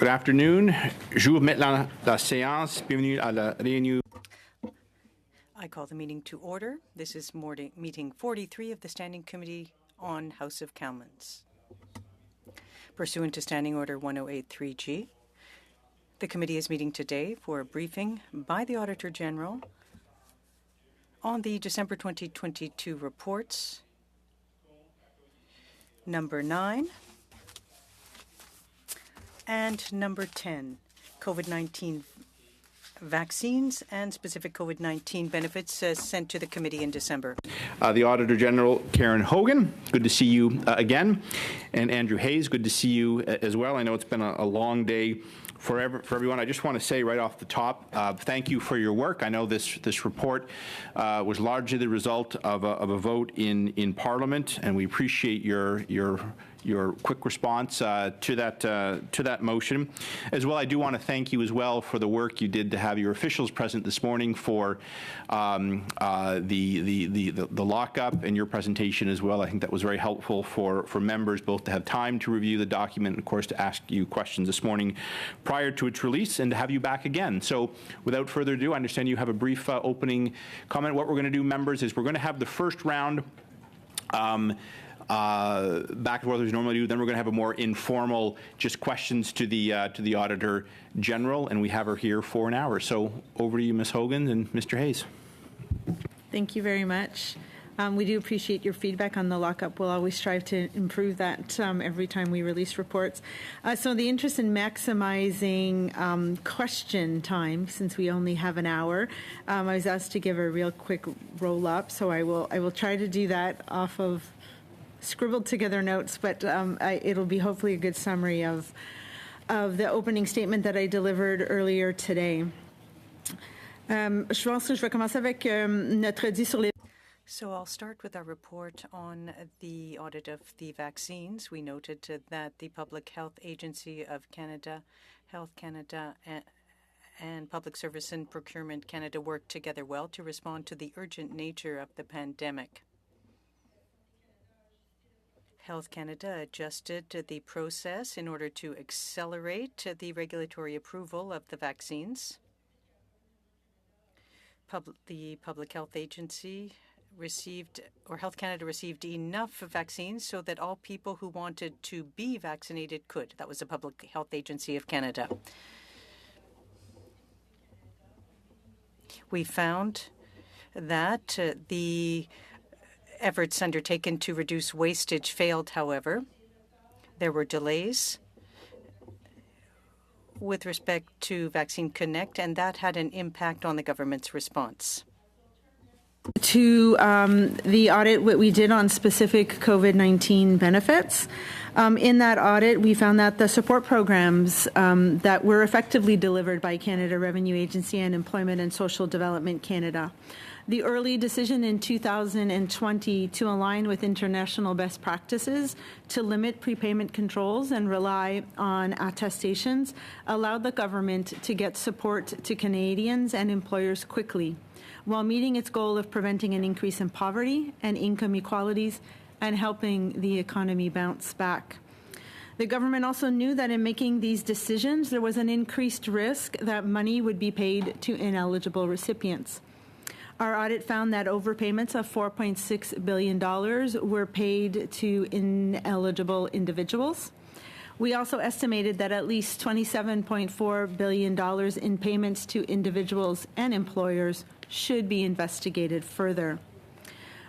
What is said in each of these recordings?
Good afternoon. J'ouvre maintenant la séance. Bienvenue à la réunion. I call the meeting to order. This is meeting 43 of the Standing Committee on House of Commons. Pursuant to Standing Order 1083G, the committee is meeting today for a briefing by the Auditor General on the December 2022 reports, number 9 and number 10, COVID-19 vaccines and specific COVID-19 benefits sent to the committee in December. The Auditor General, Karen Hogan, good to see you again. And Andrew Hayes, good to see you as well. I know it's been a long day for everyone. I just want to say right off the top, thank you for your work. I know this report was largely the result of a vote in Parliament, and we appreciate your quick response to that motion. As well, I do want to thank you as well for the work you did to have your officials present this morning for the lockup and your presentation as well. I think that was very helpful for members both to have time to review the document and, of course, to ask you questions this morning prior to its release and to have you back again. So without further ado, I understand you have a brief opening comment. What we're going to do, members, is we're going to have the first round back to what we normally do. Then we're going to have a more informal, just questions to the Auditor General, and we have her here for an hour. So over to you, Ms. Hogan and Mr. Hayes. Thank you very much. We do appreciate your feedback on the lockup. We'll always strive to improve that every time we release reports. So in the interest in maximizing question time, since we only have an hour, I was asked to give a real quick roll-up. So I will try to do that off of scribbled together notes, but it'll be hopefully a good summary of the opening statement that I delivered earlier today. So I'll start with our report on the audit of the vaccines. We noted that the Public Health Agency of Canada, Health Canada, and Public Service and Procurement Canada worked together well to respond to the urgent nature of the pandemic. Health Canada adjusted the process in order to accelerate the regulatory approval of the vaccines. The Public Health Agency Health Canada received enough vaccines so that all people who wanted to be vaccinated could. That was the Public Health Agency of Canada. We found that the efforts undertaken to reduce wastage failed, however. There were delays with respect to Vaccine Connect, and that had an impact on the government's response. To the audit, what we did on specific COVID-19 benefits. In that audit, we found that the support programs that were effectively delivered by Canada Revenue Agency and Employment and Social Development Canada. The early decision in 2020 to align with international best practices to limit prepayment controls and rely on attestations allowed the government to get support to Canadians and employers quickly, while meeting its goal of preventing an increase in poverty and income inequalities and helping the economy bounce back. The government also knew that in making these decisions, there was an increased risk that money would be paid to ineligible recipients. Our audit found that overpayments of $4.6 billion were paid to ineligible individuals. We also estimated that at least $27.4 billion in payments to individuals and employers should be investigated further.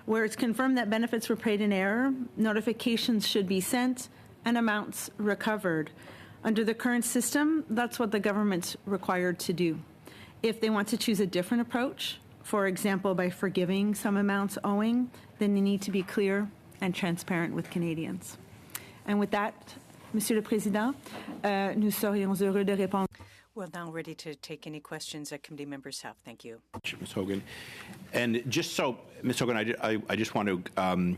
Where it's confirmed that benefits were paid in error, notifications should be sent and amounts recovered. Under the current system, that's what the government's required to do. If they want to choose a different approach, for example, by forgiving some amounts owing, then they need to be clear and transparent with Canadians. And with that, Monsieur le Président, nous serions heureux de répondre. We're now ready to take any questions that committee members have. Thank you. Ms. Hogan. And just so, Ms. Hogan, I just want to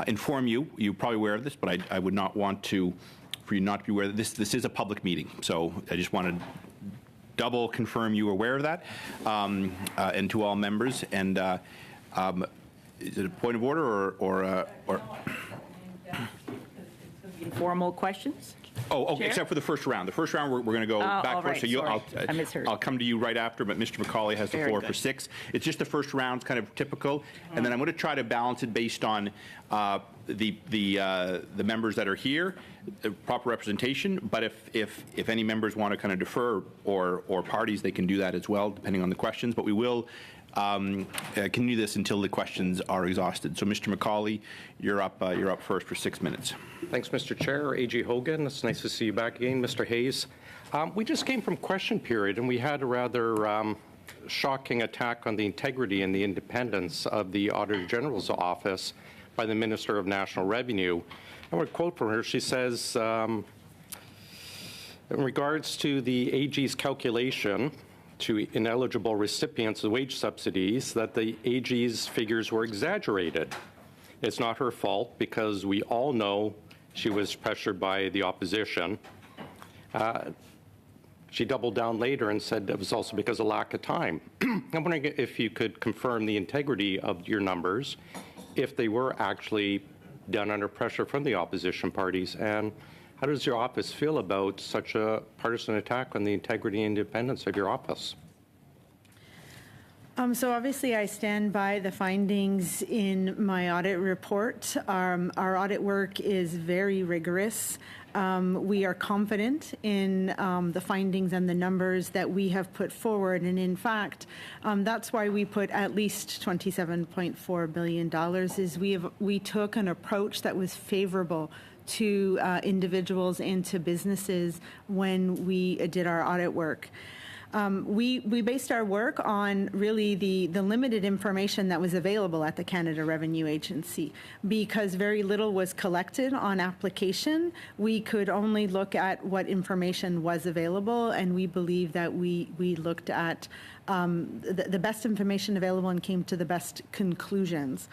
inform you, you're probably aware of this, but I would not want for you not to be aware that this is a public meeting. So I just want to double confirm you are aware of that, and to all members. And is it a point of order or informal questions? Chair? except for the first round. The first round, we're going to go back all first. right, sorry. I misheard. I'll come to you right after, but Mr. McCauley has the Very floor good. for 6. It's just the first round's kind of typical, and then I'm going to try to balance it based on the members that are here, proper representation. But if any members want to kind of defer or parties, they can do that as well, depending on the questions. But we will continue this until the questions are exhausted. So, Mr. McCauley, you're up first for 6 minutes. Thanks, Mr. Chair. A.G. Hogan, it's nice to see you back again. Mr. Hayes, we just came from question period, and we had a rather shocking attack on the integrity and the independence of the Auditor General's office by the Minister of National Revenue. I want to quote from her. She says, in regards to the AG's calculation to ineligible recipients of wage subsidies, that the AG's figures were exaggerated. It's not her fault, because we all know she was pressured by the opposition. She doubled down later and said it was also because of lack of time. I'm wondering if you could confirm the integrity of your numbers, if they were actually done under pressure from the opposition parties, and how does your office feel about such a partisan attack on the integrity and independence of your office? So obviously I stand by the findings in my audit report. Our audit work is very rigorous. We are confident in the findings and the numbers that we have put forward. And in fact, that's why we put at least $27.4 billion is we took an approach that was favorable to individuals and to businesses when we did our audit work. We based our work on really the limited information that was available at the Canada Revenue Agency. Because very little was collected on application, we could only look at what information was available, and we believe that we looked at the best information available and came to the best conclusions.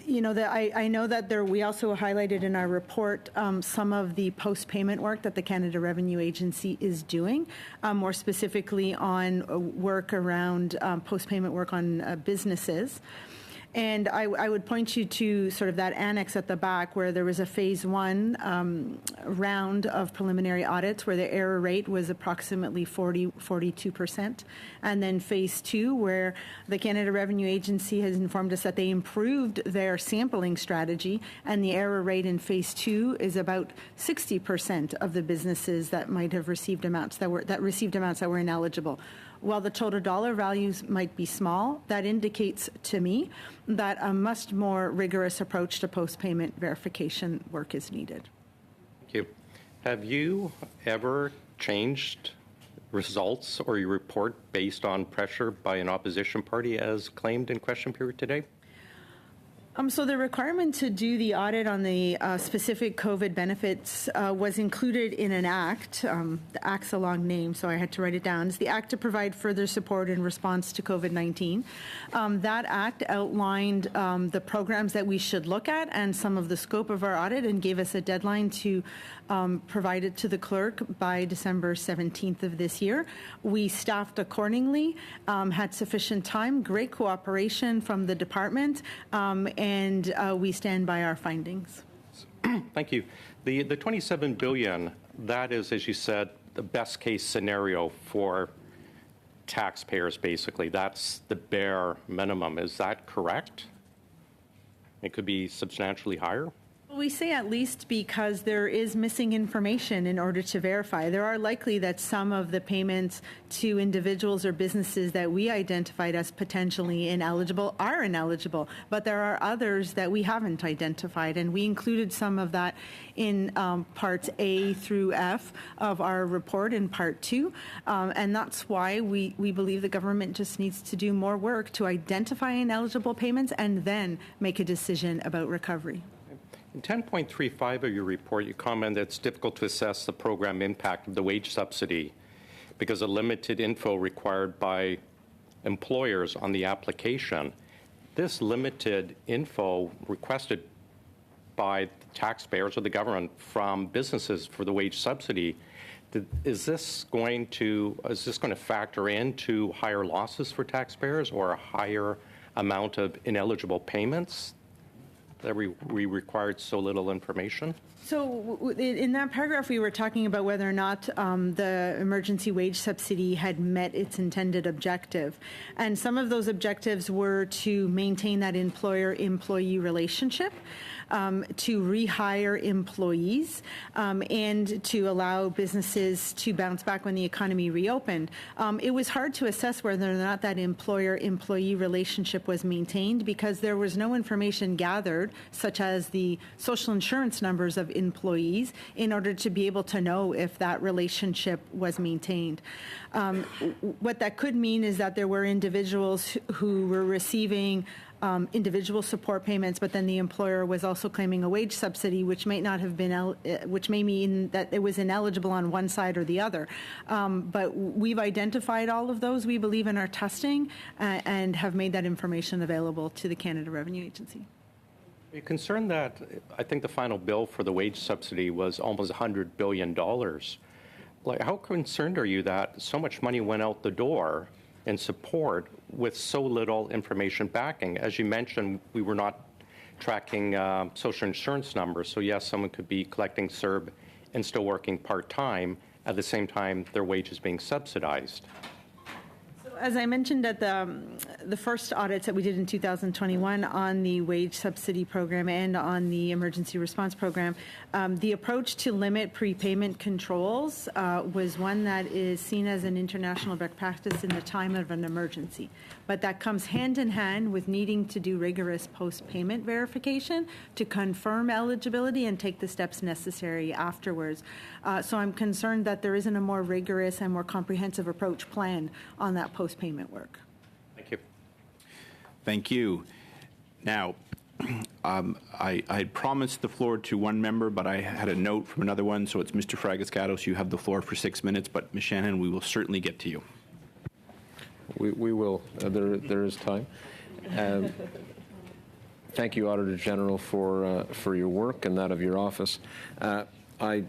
I know that we also highlighted in our report some of the post-payment work that the Canada Revenue Agency is doing, more specifically on work around post-payment work on businesses. And I would point you to sort of that annex at the back where there was a phase 1 round of preliminary audits where the error rate was approximately 42%. And then phase 2 where the Canada Revenue Agency has informed us that they improved their sampling strategy, and the error rate in phase 2 is about 60% of the businesses that might have received amounts that were ineligible. While the total dollar values might be small, that indicates to me that a much more rigorous approach to post-payment verification work is needed. Thank you. Have you ever changed results or your report based on pressure by an opposition party as claimed in question period today? So the requirement to do the audit on the specific COVID benefits was included in an act. The act's a long name, so I had to write it down. It's the Act to Provide Further Support in Response to COVID-19. That act outlined the programs that we should look at and some of the scope of our audit, and gave us a deadline to provide it to the clerk by December 17th of this year. We staffed accordingly, had sufficient time, great cooperation from the department, and we stand by our findings. Thank you. The $27 billion, that is, as you said, the best case scenario for taxpayers, basically. That's the bare minimum. Is that correct? It could be substantially higher? We say at least because there is missing information in order to verify. There are likely that some of the payments to individuals or businesses that we identified as potentially ineligible are ineligible, but there are others that we haven't identified, and we included some of that in parts A through F of our report in part 2, and that's why we believe the government just needs to do more work to identify ineligible payments and then make a decision about recovery. In 10.35 of your report, you comment that it's difficult to assess the program impact of the wage subsidy because of limited info required by employers on the application. This limited info requested by taxpayers or the government from businesses for the wage subsidy, is this going to factor into higher losses for taxpayers or a higher amount of ineligible payments that we required so little information? So in that paragraph, we were talking about whether or not the emergency wage subsidy had met its intended objective. And some of those objectives were to maintain that employer-employee relationship, to rehire employees, and to allow businesses to bounce back when the economy reopened. It was hard to assess whether or not that employer-employee relationship was maintained because there was no information gathered, such as the social insurance numbers of employees, in order to be able to know if that relationship was maintained. What that could mean is that there were individuals who were receiving individual support payments, but then the employer was also claiming a wage subsidy, which may not have been, which may mean that it was ineligible on one side or the other. But we've identified all of those, we believe, in our testing, and have made that information available to the Canada Revenue Agency. Are you concerned that I think the final bill for the wage subsidy was almost $100 billion? Like, how concerned are you that so much money went out the door in support with so little information backing? As you mentioned, we were not tracking social insurance numbers. So yes, someone could be collecting CERB and still working part-time at the same time their wage is being subsidized. As I mentioned at the first audits that we did in 2021 on the wage subsidy program and on the emergency response program, the approach to limit prepayment controls was one that is seen as an international best practice in the time of an emergency. But that comes hand in hand with needing to do rigorous post-payment verification to confirm eligibility and take the steps necessary afterwards. So I'm concerned that there isn't a more rigorous and more comprehensive approach planned on that post-payment work. Thank you. Thank you. Now, I had promised the floor to one member, but I had a note from another one, so it's Mr. Fragascatos. You have the floor for 6 minutes, but Ms. Shanahan, we will certainly get to you. We will. There is time. Thank you, Auditor General, for your work and that of your office. I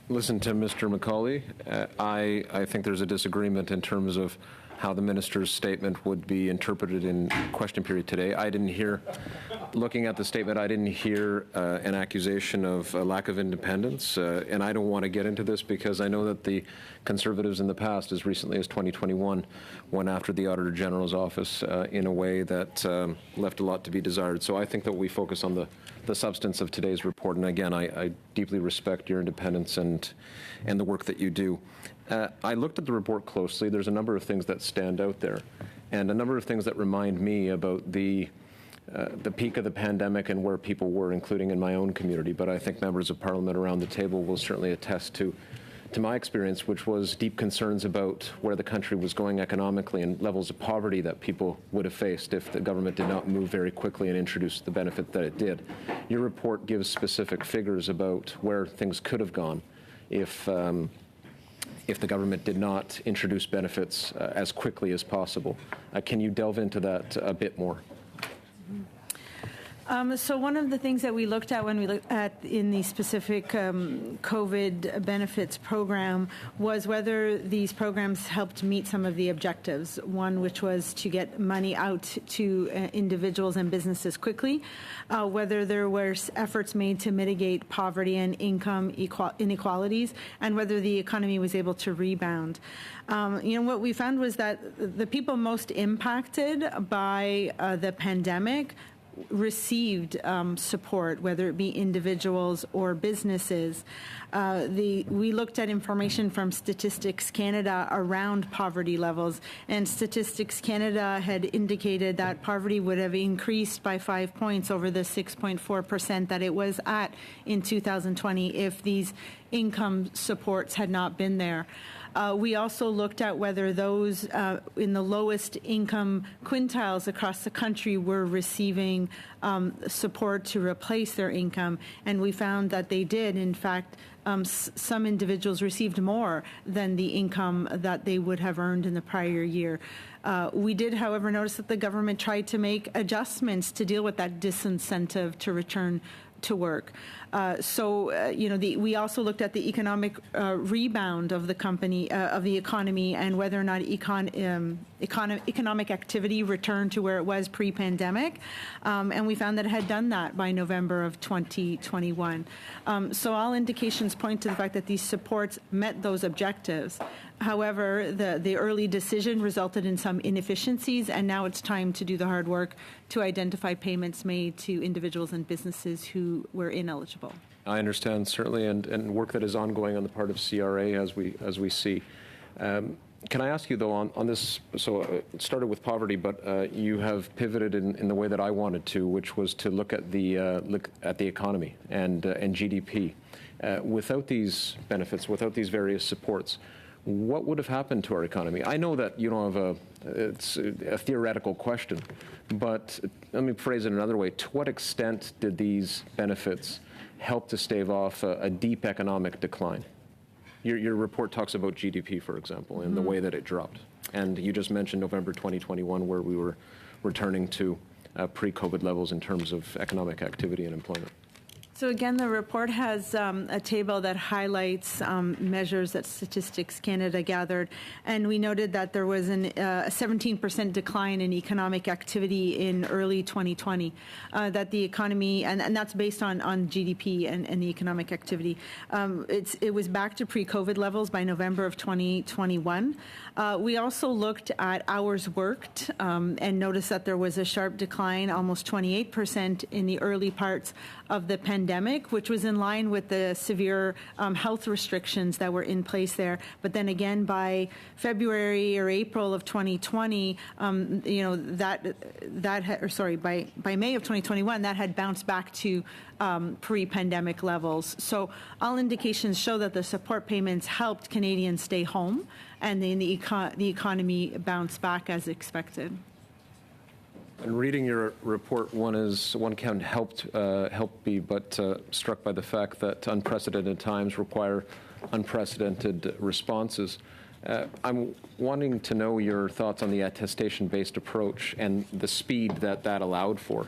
listened to Mr. McCauley. I think there's a disagreement in terms of how the minister's statement would be interpreted in question period today. I didn't hear, looking at the statement, I didn't hear an accusation of a lack of independence, and I don't want to get into this because I know that the Conservatives in the past, as recently as 2021, went after the Auditor General's office in a way that left a lot to be desired. So I think that we focus on the substance of today's report, and again, I deeply respect your independence and the work that you do. I looked at the report closely. There's a number of things that stand out there, and a number of things that remind me about the peak of the pandemic and where people were, including in my own community. But I think members of Parliament around the table will certainly attest to my experience, which was deep concerns about where the country was going economically and levels of poverty that people would have faced if the government did not move very quickly and introduce the benefit that it did. Your report gives specific figures about where things could have gone if the government did not introduce benefits as quickly as possible. Can you delve into that a bit more? So one of the things that we looked at when we looked at in the specific COVID benefits program was whether these programs helped meet some of the objectives. One, which was to get money out to individuals and businesses quickly, whether there were efforts made to mitigate poverty and income inequalities, and whether the economy was able to rebound. What we found was that the people most impacted by the pandemic received support, whether it be individuals or businesses. We looked at information from Statistics Canada around poverty levels, and Statistics Canada had indicated that poverty would have increased by 5 points over the 6.4% that it was at in 2020 if these income supports had not been there. We also looked at whether those in the lowest income quintiles across the country were receiving support to replace their income, and we found that they did. In fact, some individuals received more than the income that they would have earned in the prior year. We did, however, notice that the government tried to make adjustments to deal with that disincentive to return to work. We also looked at the economic rebound of the economy and whether or not economic activity returned to where it was pre-pandemic, and we found that it had done that by November of 2021. So all indications point to the fact that these supports met those objectives. However, the early decision resulted in some inefficiencies, and now it's time to do the hard work to identify payments made to individuals and businesses who were ineligible. I understand, certainly, and work that is ongoing on the part of CRA as we see. Can I ask you, though, on this, so it started with poverty, but you have pivoted in the way that I wanted to, which was to look at the economy and GDP. Without these benefits, without these various supports, what would have happened to our economy? I know that you don't have it's a theoretical question, but let me phrase it another way. To what extent did these benefits help to stave off a deep economic decline? Your report talks about GDP, for example, and the way that it dropped. And you just mentioned November 2021, where we were returning to pre-COVID levels in terms of economic activity and employment. So again, the report has a table that highlights measures that Statistics Canada gathered, and we noted that there was a 17% decline in economic activity in early 2020, that the economy, and that's based on GDP and the economic activity. It was back to pre-COVID levels by November of 2021. We also looked at hours worked and noticed that there was a sharp decline, almost 28% in the early parts of the pandemic, which was in line with the severe health restrictions that were in place there. But then again, by February or April of 2020, by May of 2021, that had bounced back to pre-pandemic levels. So all indications show that the support payments helped Canadians stay home, and then the economy bounced back as expected. And reading your report, one can help be but struck by the fact that unprecedented times require unprecedented responses. I'm wanting to know your thoughts on the attestation-based approach and the speed that allowed for.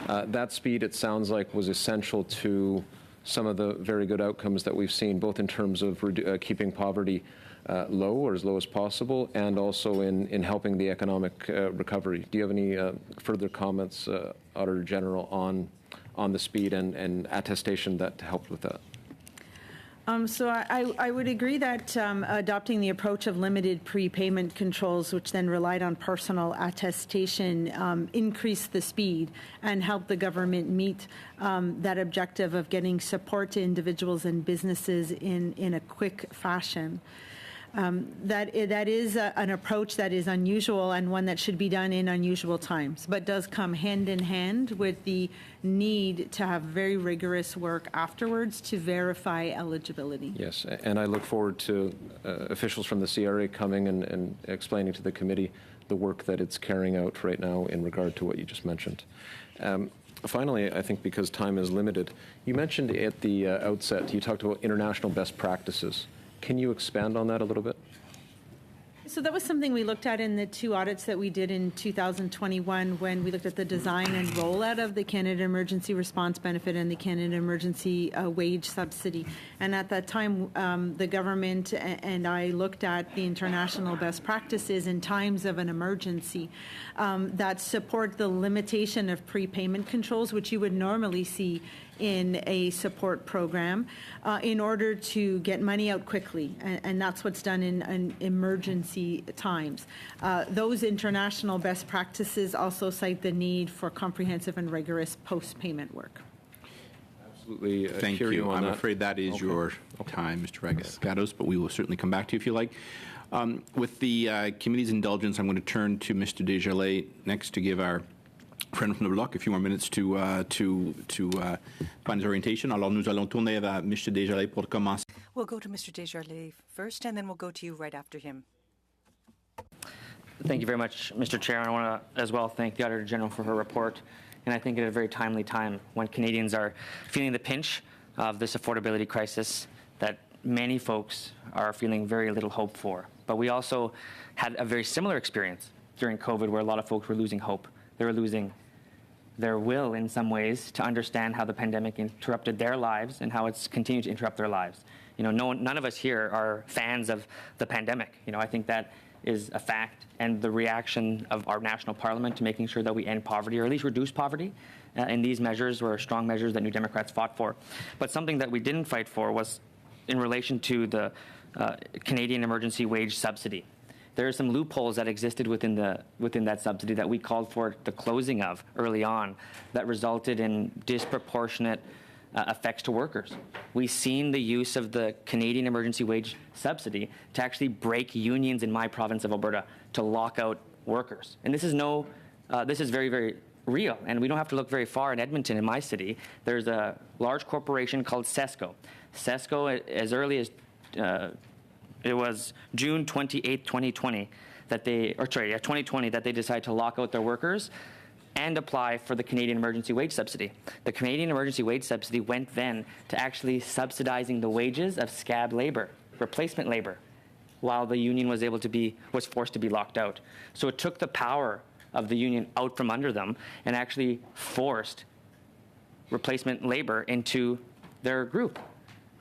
That speed, it sounds like, was essential to some of the very good outcomes that we've seen, both in terms of keeping poverty low or as low as possible, and also in helping the economic recovery. Do you have any further comments, Auditor General, on the speed and attestation that helped with that? So I would agree that adopting the approach of limited prepayment controls, which then relied on personal attestation, increased the speed and helped the government meet that objective of getting support to individuals and businesses in a quick fashion. That is an approach that is unusual and one that should be done in unusual times, but does come hand in hand with the need to have very rigorous work afterwards to verify eligibility. Yes, and I look forward to officials from the CRA coming and explaining to the committee the work that it's carrying out right now in regard to what you just mentioned. Finally, I think because time is limited, you mentioned at the outset, you talked about international best practices. Can you expand on that a little bit? So that was something we looked at in the two audits that we did in 2021 when we looked at the design and rollout of the Canada Emergency Response Benefit and the Canada Emergency Wage Subsidy. And at that time, the government and I looked at the international best practices in times of an emergency that support the limitation of prepayment controls, which you would normally see in a support program in order to get money out quickly, and that's what's done in emergency times. Those international best practices also cite the need for comprehensive and rigorous post-payment work. Absolutely. Thank you. I'm afraid that is your time, Mr. Raguscatos, but we will certainly come back to you if you like. With the committee's indulgence, I'm going to turn to Mr. Desjarlais next to give our friend from the bloc a few more minutes to find his orientation. Alors nous allons tourner vers Mr. Desjarlais pour commencer. We'll go to Mr. Desjarlais first, and then we'll go to you right after him. Thank you very much, Mr. Chair. I want to as well thank the Auditor General for her report. And I think at a very timely time when Canadians are feeling the pinch of this affordability crisis that many folks are feeling very little hope for. But we also had a very similar experience during COVID where a lot of folks were losing hope. They were losing their will in some ways to understand how the pandemic interrupted their lives and how it's continued to interrupt their lives. None of us here are fans of the pandemic. I think that is a fact, and the reaction of our national parliament to making sure that we end poverty, or at least reduce poverty, and these measures were strong measures that New Democrats fought for. But something that we didn't fight for was in relation to the Canadian Emergency Wage Subsidy. There are some loopholes that existed within that subsidy that we called for the closing of early on that resulted in disproportionate effects to workers. We've seen the use of the Canadian Emergency Wage Subsidy to actually break unions in my province of Alberta to lock out workers. And this is very, very real. And we don't have to look very far in Edmonton, in my city. There's a large corporation called Sesco. Sesco, as early as it was June 28, 2020, 2020, that they decided to lock out their workers and apply for the Canadian Emergency Wage Subsidy. The Canadian Emergency Wage Subsidy went then to actually subsidizing the wages of scab labor, replacement labor, while the union was forced to be locked out. So it took the power of the union out from under them and actually forced replacement labor into their group.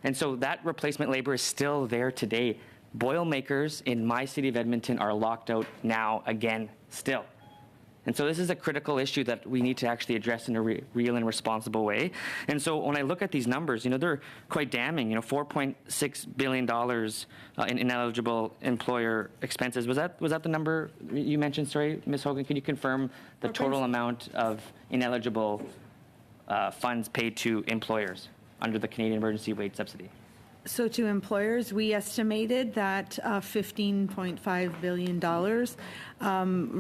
And so that replacement labor is still there today. Boilermakers in my city of Edmonton are locked out now again still. And so this is a critical issue that we need to actually address in a real and responsible way. And so when I look at these numbers, they're quite damning. $4.6 billion in ineligible employer expenses. Was that the number you mentioned? Sorry, Ms. Hogan, can you confirm the total amount of ineligible funds paid to employers under the Canadian Emergency Wage Subsidy? So to employers, we estimated that $15.5 billion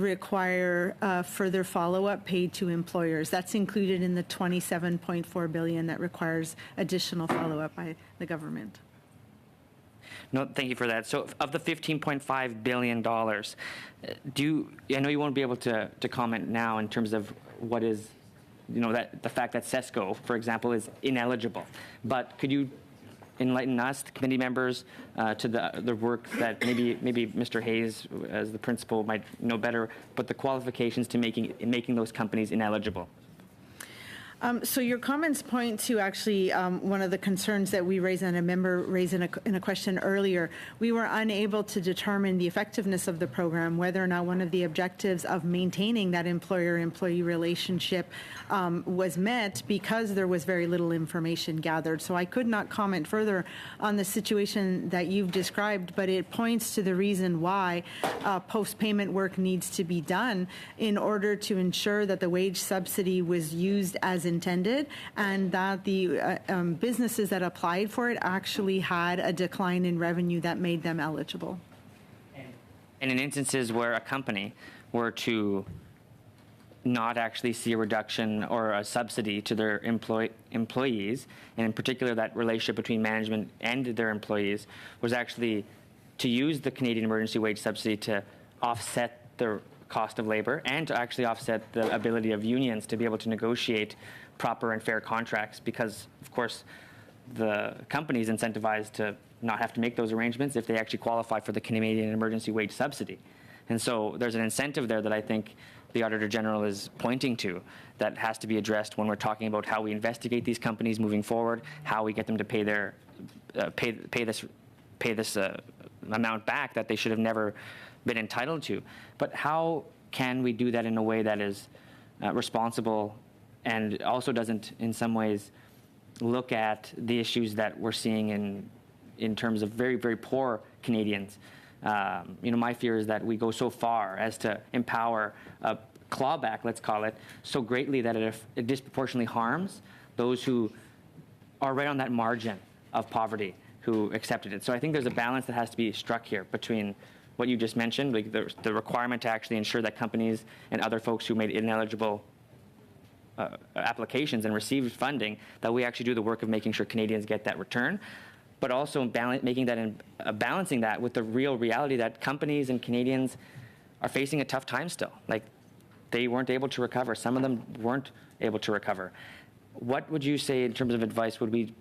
require further follow-up paid to employers. That's included in the $27.4 billion that requires additional follow-up by the government. No, thank you for that. So of the $15.5 billion, I know you won't be able to comment now in terms of what is, that the fact that Sesco, for example, is ineligible. But could you enlighten us, the committee members, to the work that maybe Mr. Hayes, as the principal, might know better, but the qualifications to making those companies ineligible? So your comments point to actually one of the concerns that we raised, and a member raised in a question earlier. We were unable to determine the effectiveness of the program, whether or not one of the objectives of maintaining that employer-employee relationship was met, because there was very little information gathered. So I could not comment further on the situation that you've described, but it points to the reason why post-payment work needs to be done in order to ensure that the wage subsidy was used as intended, and that the businesses that applied for it actually had a decline in revenue that made them eligible. And in instances where a company were to not actually see a reduction or a subsidy to their employees, and in particular that relationship between management and their employees, was actually to use the Canadian Emergency Wage Subsidy to offset the cost of labor and to actually offset the ability of unions to be able to negotiate proper and fair contracts, because, of course, the company is incentivized to not have to make those arrangements if they actually qualify for the Canadian Emergency Wage Subsidy. And so there's an incentive there that I think the Auditor General is pointing to that has to be addressed when we're talking about how we investigate these companies moving forward, how we get them to pay their pay this amount back that they should have never been entitled to. But how can we do that in a way that is responsible and also doesn't, in some ways, look at the issues that we're seeing in terms of very, very poor Canadians? My fear is that we go so far as to empower a clawback, let's call it, so greatly that it disproportionately harms those who are right on that margin of poverty who accepted it. So I think there's a balance that has to be struck here between what you just mentioned, like the requirement to actually ensure that companies and other folks who made ineligible applications and received funding, that we actually do the work of making sure Canadians get that return, but also balancing that with the real reality that companies and Canadians are facing a tough time still. Like, they weren't able to recover. Some of them weren't able to recover. What would you say in terms of advice would we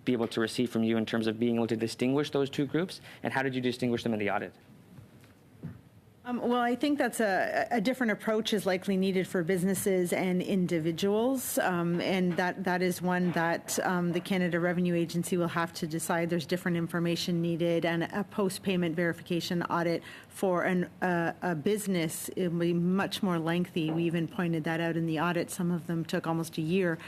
be able to receive from you in terms of being able to distinguish those two groups, and how did you distinguish them in the audit? Well, I think that's a different approach is likely needed for businesses and individuals, and that is one that the Canada Revenue Agency will have to decide. There's different information needed, and a post-payment verification audit for a business, it will be much more lengthy. We even pointed that out in the audit. Some of them took almost a year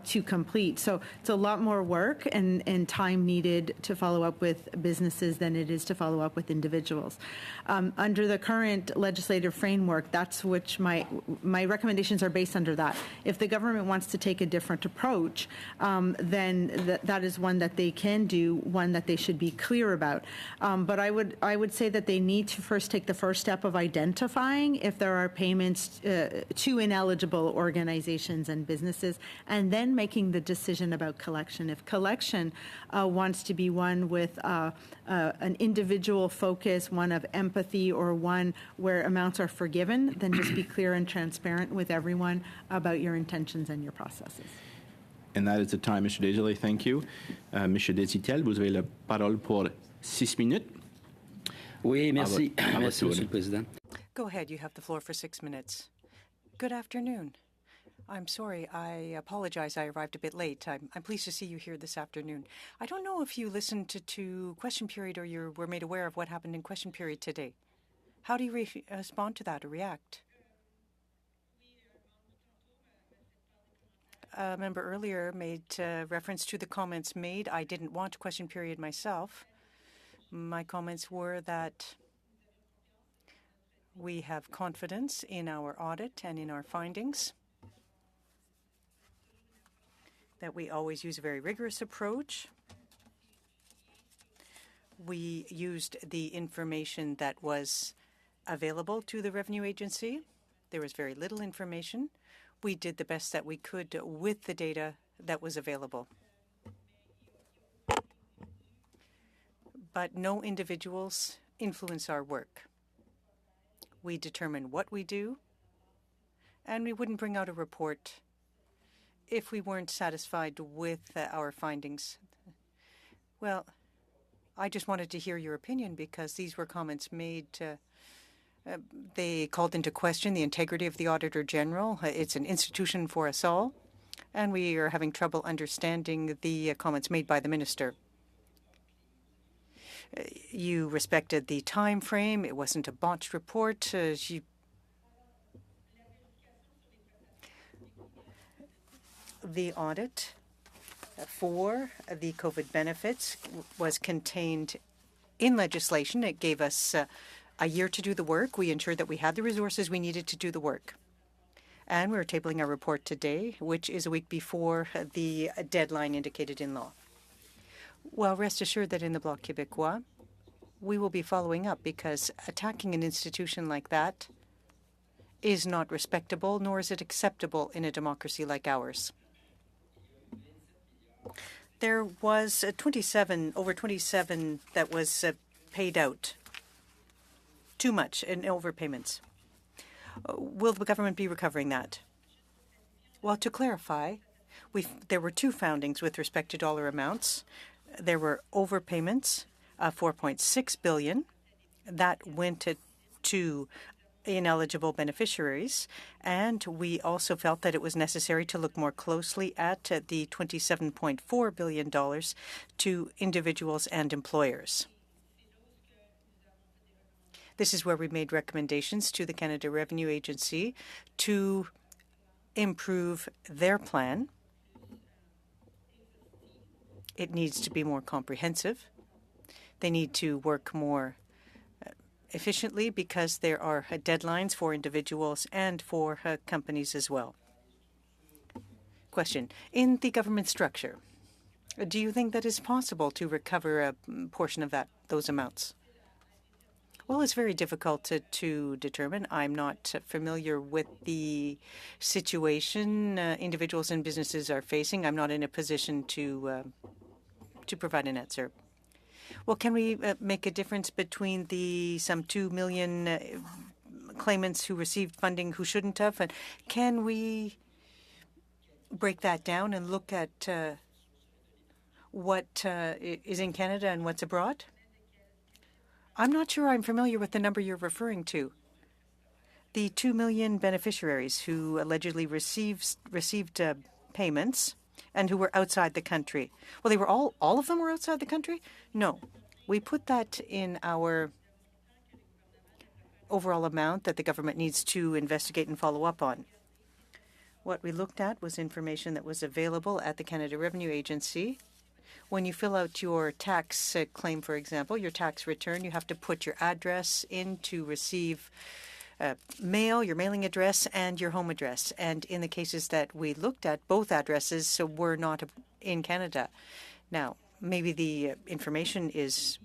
to complete. So it's a lot more work and time needed to follow up with businesses than it is to follow up with individuals. Under the current legislative framework, that's which my recommendations are based under that. If the government wants to take a different approach, then that is one that they can do, one that they should be clear about. But I would say that they need to first take the first step of identifying if there are payments to ineligible organizations and businesses, and then making the decision about collection. If collection wants to be one with an individual focus, one of empathy, or one where amounts are forgiven, then just be clear and transparent with everyone about your intentions and your processes. And that is the time, Mr. Desilets. Thank you. Mr. Desitel, vous avez la parole pour 6 minutes. Oui, merci. À Merci, votre Monsieur tour. le Président. Go ahead, you have the floor for 6 minutes. Good afternoon. I'm sorry, I apologize I arrived a bit late. I'm pleased to see you here this afternoon. I don't know if you listened to question period or you were made aware of what happened in question period today. How do you respond to that or react? A member earlier made reference to the comments made. I didn't want question period myself. My comments were that we have confidence in our audit and in our findings, that we always use a very rigorous approach. We used the information that was available to the Revenue Agency. There was very little information. We did the best that we could with the data that was available. But no individuals influence our work. We determine what we do, and we wouldn't bring out a report if we weren't satisfied with our findings. Well, I just wanted to hear your opinion because these were comments made. They called into question the integrity of the Auditor General. It's an institution for us all, and we are having trouble understanding the comments made by the Minister. You respected the time frame. It wasn't a botched report. The audit for the COVID benefits was contained in legislation. It gave us a year to do the work. We ensured that we had the resources we needed to do the work. And we're tabling our report today, which is a week before the deadline indicated in law. Well, rest assured that in the Bloc Québécois, we will be following up because attacking an institution like that is not respectable, nor is it acceptable in a democracy like ours. There was over 27 that was paid out. Too much in overpayments. Will the government be recovering that? Well, to clarify, there were two foundings with respect to dollar amounts. There were overpayments of $4.6 billion that went to ineligible beneficiaries, and we also felt that it was necessary to look more closely at the $27.4 billion to individuals and employers. This is where we made recommendations to the Canada Revenue Agency to improve their plan. It needs to be more comprehensive. They need to work more efficiently because there are deadlines for individuals and for companies as well. Question. In the government structure, do you think that it's possible to recover a portion of those amounts? Well, it's very difficult to determine. I'm not familiar with the situation individuals and businesses are facing. I'm not in a position to provide an answer. Well, can we make a difference between the some 2 million claimants who received funding who shouldn't have? And can we break that down and look at what is in Canada and what's abroad? I'm not sure I'm familiar with the number you're referring to. the 2 million beneficiaries who allegedly received payments and who were outside the country. Well, they were all of them were outside the country? No. We put that in our overall amount that the government needs to investigate and follow up on. What we looked at was information that was available at the Canada Revenue Agency. When you fill out your tax claim, for example, your tax return, you have to put your address in to receive mail, your mailing address, and your home address. And in the cases that we looked at, both addresses were not in Canada. Now, maybe the information is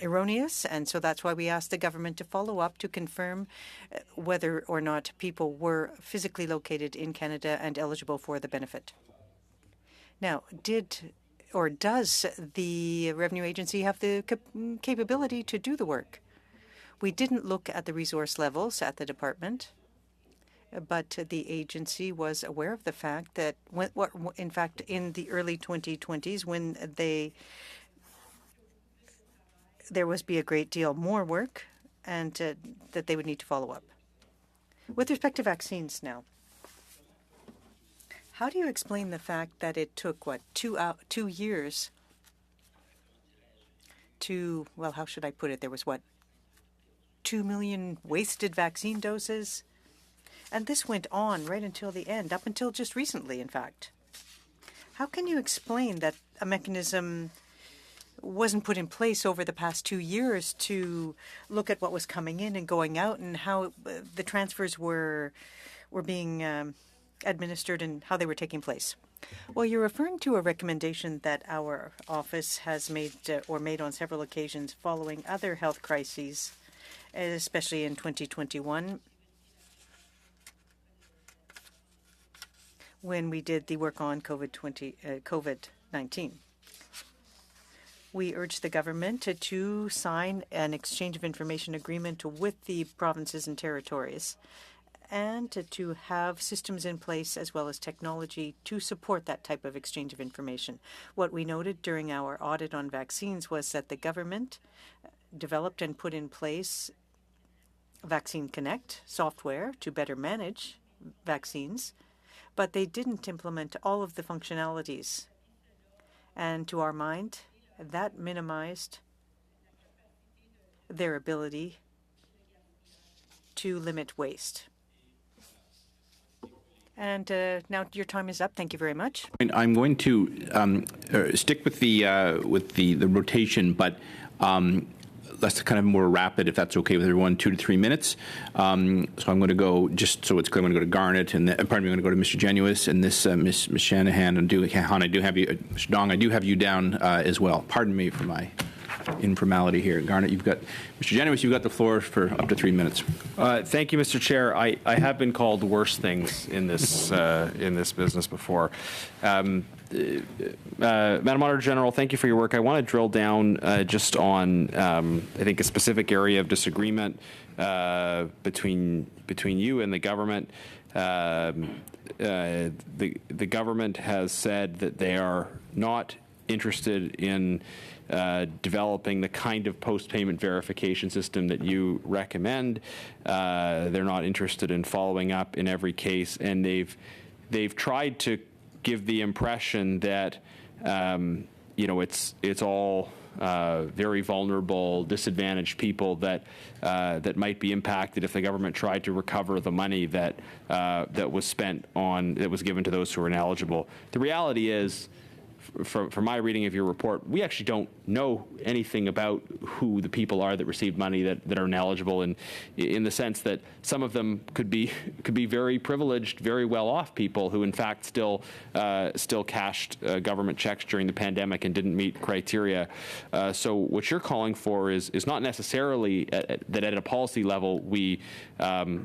erroneous, and so that's why we asked the government to follow up to confirm whether or not people were physically located in Canada and eligible for the benefit. Now, does the Revenue Agency have the capability to do the work? We didn't look at the resource levels at the department, but the agency was aware of the fact that, in fact, in the early 2020s, when there was be a great deal more work, and that they would need to follow up. With respect to vaccines now, how do you explain the fact that it took, 2 years to, well, how should I put it? There was, 2 million wasted vaccine doses? And this went on right until the end, up until just recently, in fact. How can you explain that a mechanism wasn't put in place over the past 2 years to look at what was coming in and going out and how the transfers were being administered and how they were taking place? Well, you're referring to a recommendation that our office has made on several occasions following other health crises, especially in 2021, when we did the work on COVID-19. We urged the government to sign an exchange of information agreement with the provinces and territories, and to have systems in place as well as technology to support that type of exchange of information. What we noted during our audit on vaccines was that the government developed and put in place Vaccine Connect software to better manage vaccines, but they didn't implement all of the functionalities. And to our mind, that minimized their ability to limit waste. And now your time is up. Thank you very much. I'm going to stick with the rotation, but let's kind of more rapid, if that's okay with everyone, 2 to 3 minutes. So I'm going to go, just so it's clear, I'm going to go to Garnet, and I'm going to go to Mr. Genuis, and this Ms. Shanahan, and Han, I do have you, Mr. Dong, I do have you down as well. Pardon me for my informality here. Garnet, Mr. Genuis, you've got the floor for up to 3 minutes. Thank you, Mr. Chair. I have been called worse things in this business before. Madam Auditor General, thank you for your work. I want to drill down just on, I think, a specific area of disagreement between you and the government. The government has said that they are not interested in developing the kind of post-payment verification system that you recommend. They're not interested in following up in every case, and they've tried to give the impression that it's all very vulnerable, disadvantaged people that might be impacted if the government tried to recover the money that was given to those who are ineligible. The reality is, from my reading of your report, we actually don't know anything about who the people are that received money that are ineligible, and in the sense that some of them could be very privileged, very well-off people who, in fact, still cashed government checks during the pandemic and didn't meet criteria. So what you're calling for is not necessarily that at a policy level we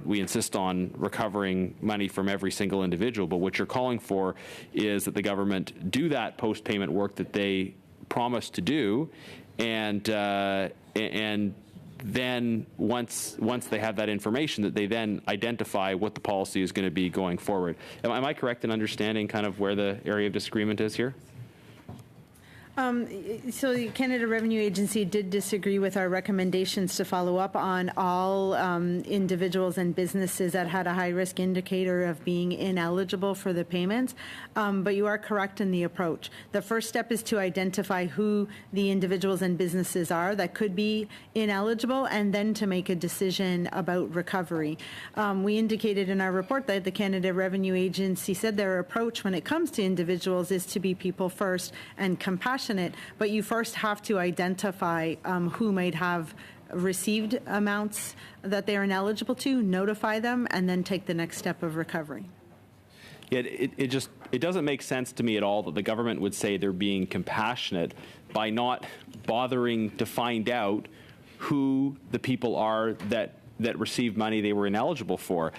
insist on recovering money from every single individual, but what you're calling for is that the government do that post-payment work that they promised to do, and then once they have that information, that they then identify what the policy is going to be going forward. Am I correct in understanding kind of where the area of disagreement is here? So the Canada Revenue Agency did disagree with our recommendations to follow up on all individuals and businesses that had a high-risk indicator of being ineligible for the payments. But you are correct in the approach. The first step is to identify who the individuals and businesses are that could be ineligible, and then to make a decision about recovery. We indicated in our report that the Canada Revenue Agency said their approach when it comes to individuals is to be people first and compassionate, but you first have to identify who might have received amounts that they are ineligible to, notify them, and then take the next step of recovery. Yeah, it doesn't make sense to me at all that the government would say they're being compassionate by not bothering to find out who the people are that received money they were ineligible for.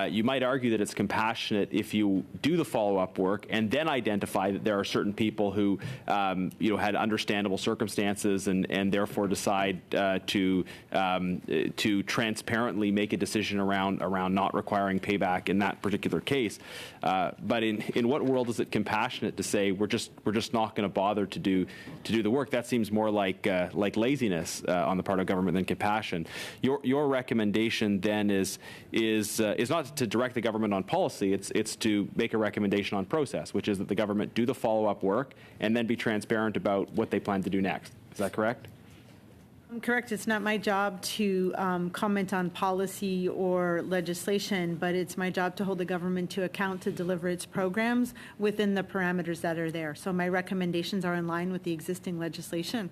You might argue that it's compassionate if you do the follow-up work and then identify that there are certain people who, had understandable circumstances and therefore decide to transparently make a decision around not requiring payback in that particular case. But in what world is it compassionate to say we're just not going to bother to do the work? That seems more like laziness on the part of government than compassion. Your recommendation then is not to direct the government on policy. It's to make a recommendation on process, which is that the government do the follow-up work and then be transparent about what they plan to do next. Is that correct? Correct. It's not my job to comment on policy or legislation, but it's my job to hold the government to account to deliver its programs within the parameters that are there. So my recommendations are in line with the existing legislation.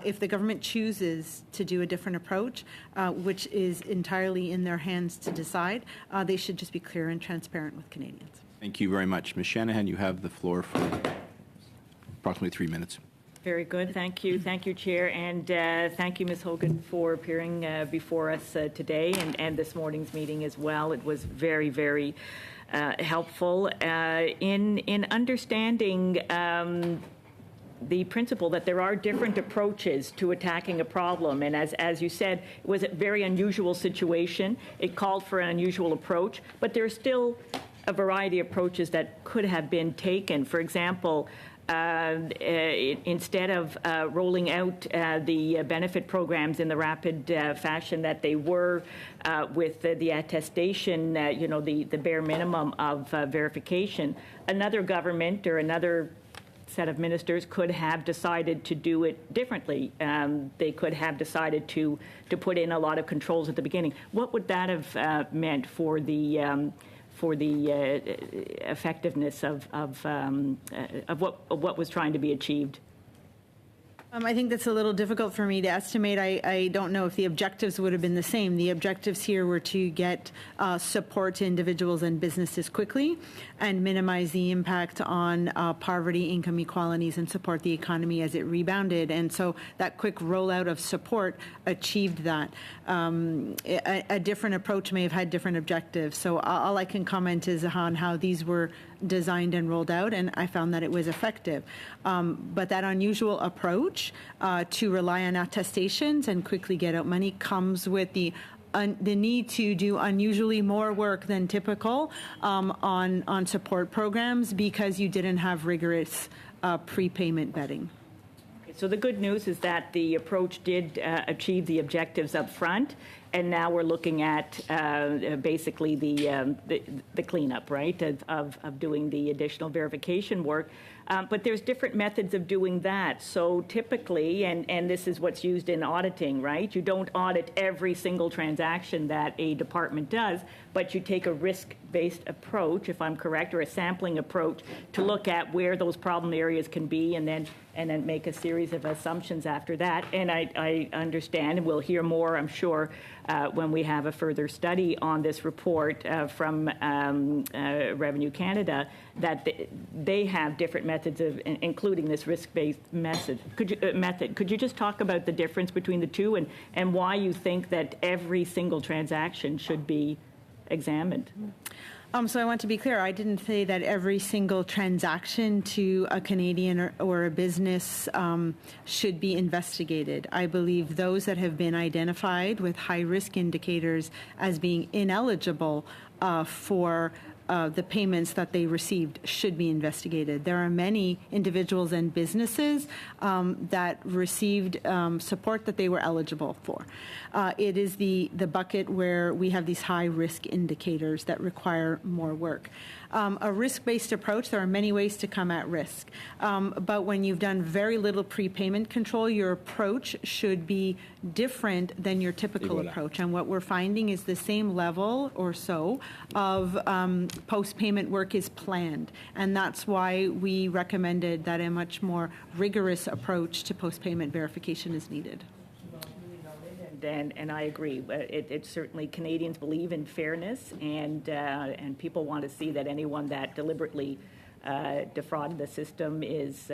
If the government chooses to do a different approach, which is entirely in their hands to decide, they should just be clear and transparent with Canadians. Thank you very much. Ms. Shanahan, you have the floor for approximately 3 minutes. Very good. Thank you. Thank you, Chair. And thank you, Ms. Hogan, for appearing before us today and this morning's meeting as well. It was very, very helpful in understanding the principle that there are different approaches to attacking a problem. And as you said, it was a very unusual situation. It called for an unusual approach, but there's still a variety of approaches that could have been taken. For example, instead of rolling out the benefit programs in the rapid fashion that they were with the attestation, the bare minimum of verification, another government or another set of ministers could have decided to do it differently. They could have decided to put in a lot of controls at the beginning. What would that have meant for the effectiveness of what was trying to be achieved? I think that's a little difficult for me to estimate. I don't know if the objectives would have been the same. The objectives here were to get support to individuals and businesses quickly and minimize the impact on poverty, income inequalities, and support the economy as it rebounded. And so that quick rollout of support achieved that. A different approach may have had different objectives. So all I can comment is on how these were designed and rolled out, and I found that it was effective. But that unusual approach to rely on attestations and quickly get out money comes with the need to do unusually more work than typical on support programs because you didn't have rigorous prepayment vetting. So the good news is that the approach did achieve the objectives up front, and now we're looking at basically the cleanup, right, of doing the additional verification work. But there's different methods of doing that. So typically, and this is what's used in auditing, right? You don't audit every single transaction that a department does, but you take a risk-based approach, if I'm correct, or a sampling approach to look at where those problem areas can be, and then make a series of assumptions after that. And I understand, and we'll hear more, I'm sure, when we have a further study on this report from Revenue Canada, that they have different methods of, including this risk-based method. Could you just talk about the difference between the two and why you think that every single transaction should be examined? So I want to be clear. I didn't say that every single transaction to a Canadian or a business should be investigated. I believe those that have been identified with high-risk indicators as being ineligible for the payments that they received should be investigated. There are many individuals and businesses that received support that they were eligible for. It is the bucket where we have these high-risk indicators that require more work. A risk-based approach, there are many ways to come at risk. But when you've done very little prepayment control, your approach should be different than your typical approach. And what we're finding is the same level or so of post-payment work is planned. And that's why we recommended that a much more rigorous approach to post-payment verification is needed. And I agree. It certainly, Canadians believe in fairness, and people want to see that anyone that deliberately defrauded the system is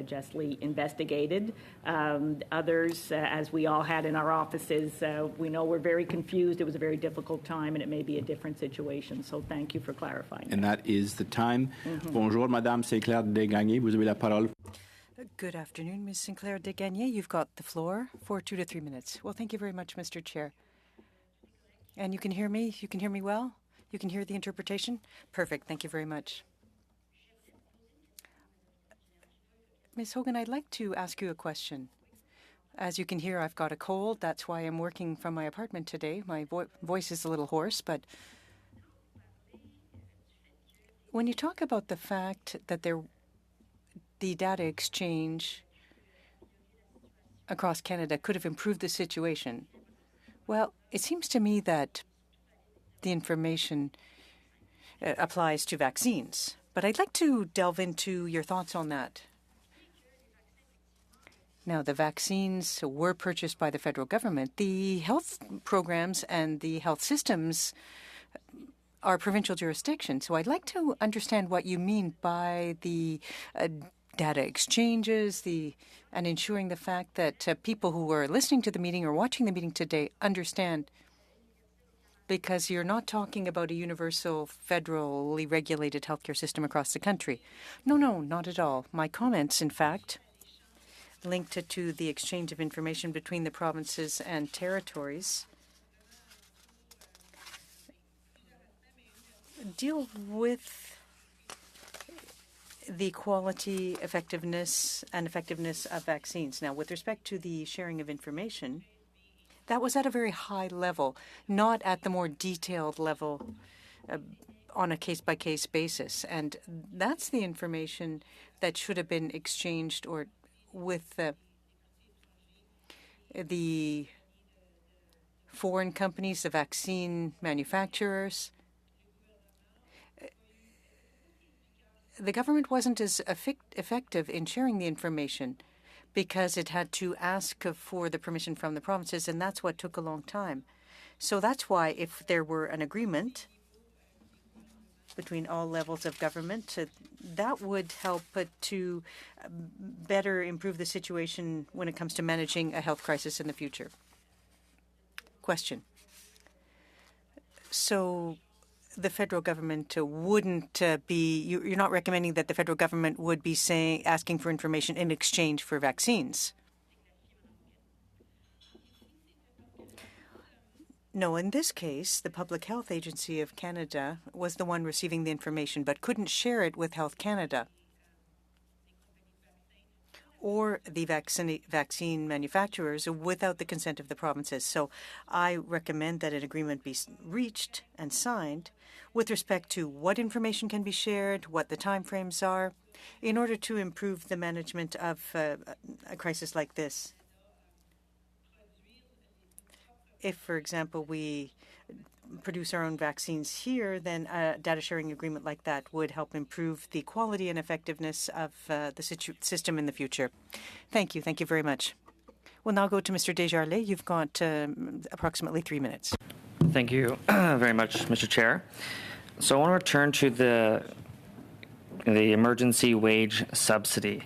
justly investigated. Others, as we all had in our offices, we know we're very confused. It was a very difficult time, and it may be a different situation. So thank you for clarifying. And that is the time. Bonjour, Madame Sinclair Desgagnés. Vous avez la parole. Good afternoon, Ms. Sinclair Desgagnés. You've got the floor for 2 to 3 minutes. Well, thank you very much, Mr. Chair. And you can hear me? You can hear me well? You can hear the interpretation? Perfect. Thank you very much. Ms. Hogan, I'd like to ask you a question. As you can hear, I've got a cold. That's why I'm working from my apartment today. My voice is a little hoarse, but when you talk about the fact that the data exchange across Canada could have improved the situation, well, it seems to me that the information applies to vaccines. But I'd like to delve into your thoughts on that. Now, the vaccines were purchased by the federal government. The health programs and the health systems are provincial jurisdiction. So I'd like to understand what you mean by the data exchanges, and ensuring the fact that people who are listening to the meeting or watching the meeting today understand, because you're not talking about a universal federally regulated healthcare system across the country. No, not at all. My comments, in fact, linked to the exchange of information between the provinces and territories, deal with the quality, effectiveness of vaccines. Now, with respect to the sharing of information, that was at a very high level, not at the more detailed level on a case-by-case basis. And that's the information that should have been exchanged or with the foreign companies, the vaccine manufacturers. The government wasn't as effective in sharing the information because it had to ask for the permission from the provinces, and that's what took a long time. So that's why, if there were an agreement between all levels of government, that would help to better improve the situation when it comes to managing a health crisis in the future. Question. So the federal government wouldn't be, you're not recommending that the federal government would be asking for information in exchange for vaccines? No, in this case, the Public Health Agency of Canada was the one receiving the information but couldn't share it with Health Canada or the vaccine manufacturers without the consent of the provinces. So I recommend that an agreement be reached and signed with respect to what information can be shared, what the timeframes are, in order to improve the management of a crisis like this. If, for example, we produce our own vaccines here, then a data sharing agreement like that would help improve the quality and effectiveness of the system in the future. Thank you. Thank you very much. We'll now go to Mr. Desjardins. You've got approximately 3 minutes. Thank you very much, Mr. Chair. So I want to return to the emergency wage subsidy.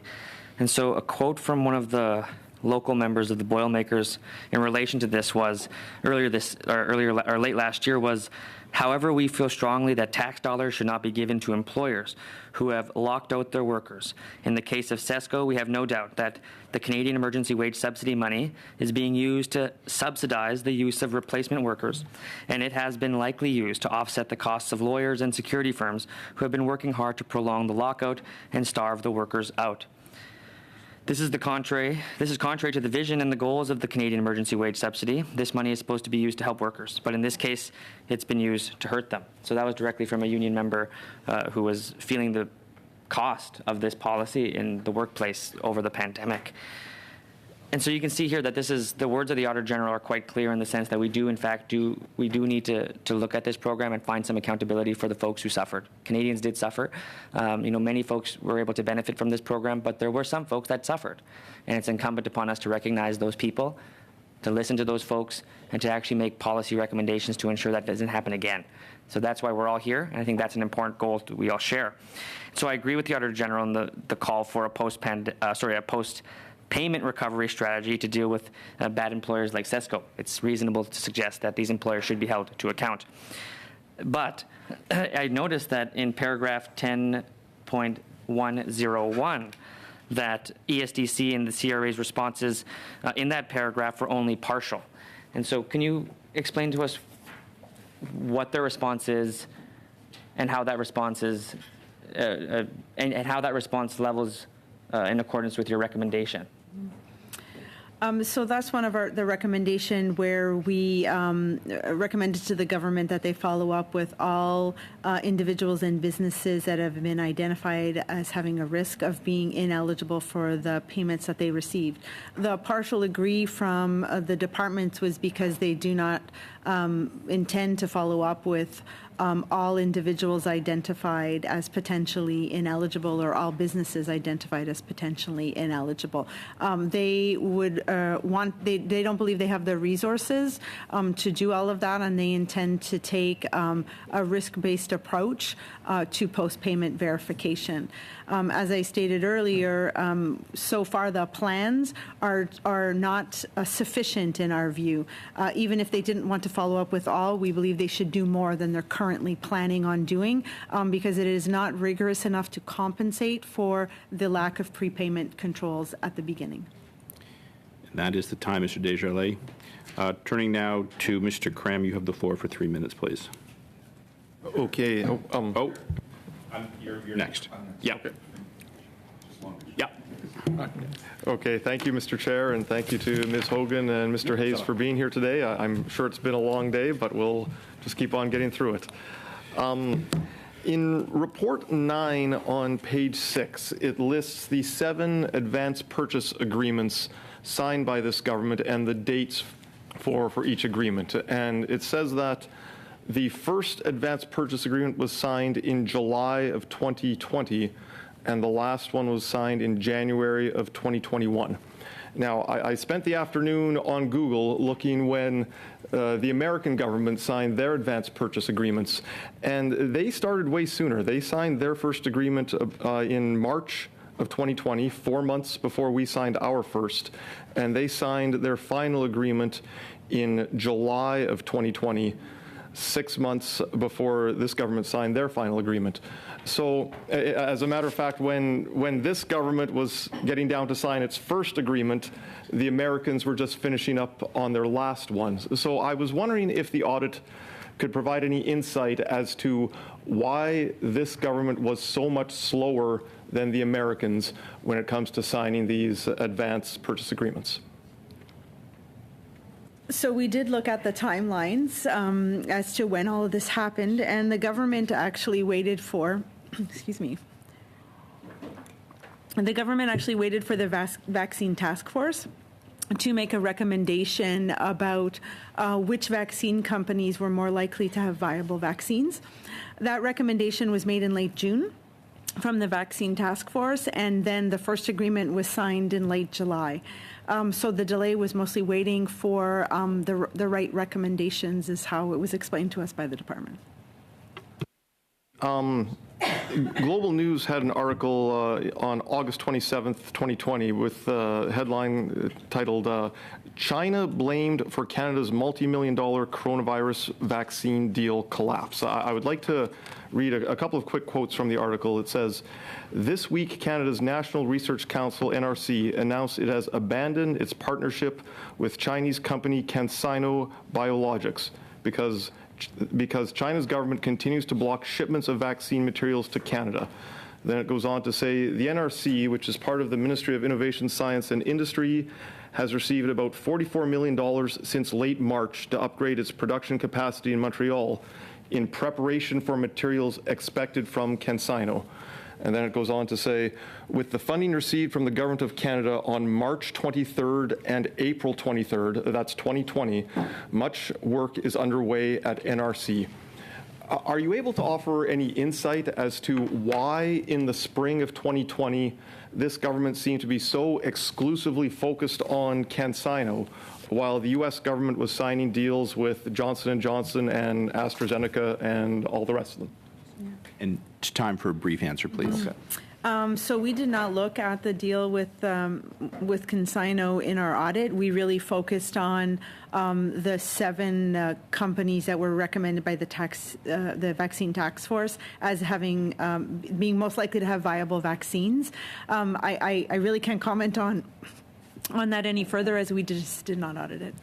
And so a quote from one of the local members of the Boilermakers in relation to this was late last year was, however, we feel strongly that tax dollars should not be given to employers who have locked out their workers. In the case of CESCO, we have no doubt that the Canadian Emergency Wage Subsidy money is being used to subsidize the use of replacement workers, and it has been likely used to offset the costs of lawyers and security firms who have been working hard to prolong the lockout and starve the workers out. This is contrary to the vision and the goals of the Canadian Emergency Wage Subsidy. This money is supposed to be used to help workers, but in this case, it's been used to hurt them. So that was directly from a union member who was feeling the cost of this policy in the workplace over the pandemic. And so you can see here that the words of the Auditor General are quite clear in the sense that we do need to look at this program and find some accountability for the folks who suffered. Canadians did suffer. Many folks were able to benefit from this program, but there were some folks that suffered. And it's incumbent upon us to recognize those people, to listen to those folks, and to actually make policy recommendations to ensure that doesn't happen again. So that's why we're all here, and I think that's an important goal that we all share. So I agree with the Auditor General on the call for a post-payment recovery strategy to deal with bad employers like CESCO. It's reasonable to suggest that these employers should be held to account. But I noticed that in paragraph 10.101, that ESDC and the CRA's responses in that paragraph were only partial. And so can you explain to us what their response is and how that response is and how that response levels in accordance with your recommendation? So that's one of the recommendation where we recommended to the government that they follow up with all individuals and businesses that have been identified as having a risk of being ineligible for the payments that they received. The partial agree from the departments was because they do not intend to follow up with all individuals identified as potentially ineligible or all businesses identified as potentially ineligible. They would they don't believe they have the resources to do all of that, and they intend to take a risk-based approach to post-payment verification. As I stated earlier, so far the plans are not sufficient in our view. Even if they didn't want to follow up with all, we believe they should do more than they're currently planning on doing because it is not rigorous enough to compensate for the lack of prepayment controls at the beginning. And that is the time, Mr. Desjardins. Turning now to Mr. Cram, you have the floor for 3 minutes, please. Okay. You're next. Yeah. Okay. Yeah. Okay, thank you, Mr. Chair, and thank you to Ms. Hogan and Mr. Hayes for being here today. I'm sure it's been a long day, but we'll just keep on getting through it. In Report 9 on page 6, it lists the 7 advance purchase agreements signed by this government and the dates for each agreement. And it says that the first advance purchase agreement was signed in July of 2020, and the last one was signed in January of 2021. Now, I spent the afternoon on Google looking when the American government signed their advance purchase agreements, and they started way sooner. They signed their first agreement in March of 2020, 4 months before we signed our first, and they signed their final agreement in July of 2020, 6 months before this government signed their final agreement. So, as a matter of fact, when this government was getting down to sign its first agreement, the Americans were just finishing up on their last ones. So I was wondering if the audit could provide any insight as to why this government was so much slower than the Americans when it comes to signing these advance purchase agreements. So we did look at the timelines as to when all of this happened, and the government actually waited for, excuse me, the government actually waited for the vaccine task force to make a recommendation about which vaccine companies were more likely to have viable vaccines. That recommendation was made in late June from the vaccine task force, and then the first agreement was signed in late July. So the delay was mostly waiting for the right recommendations, is how it was explained to us by the department. Global News had an article on August 27th, 2020, with a headline titled, China blamed for Canada's multi-million-dollar coronavirus vaccine deal collapse. I would like to read a couple of quick quotes from the article. It says, this week, Canada's National Research Council, NRC, announced it has abandoned its partnership with Chinese company CanSino Biologics because China's government continues to block shipments of vaccine materials to Canada. Then it goes on to say, the NRC, which is part of the Ministry of Innovation, Science and Industry, has received about $44 million since late March to upgrade its production capacity in Montreal in preparation for materials expected from CanSino. And then it goes on to say, with the funding received from the Government of Canada on March 23rd and April 23rd, that's 2020, much work is underway at NRC. Are you able to offer any insight as to why in the spring of 2020 this government seemed to be so exclusively focused on CanSino while the U.S. government was signing deals with Johnson & Johnson and AstraZeneca and all the rest of them? And it's time for a brief answer, please. Okay. So we did not look at the deal with CanSino in our audit. We really focused on the 7 companies that were recommended by the Vaccine Task Force as having being most likely to have viable vaccines. I really can't comment on that any further, as we just did not audit it.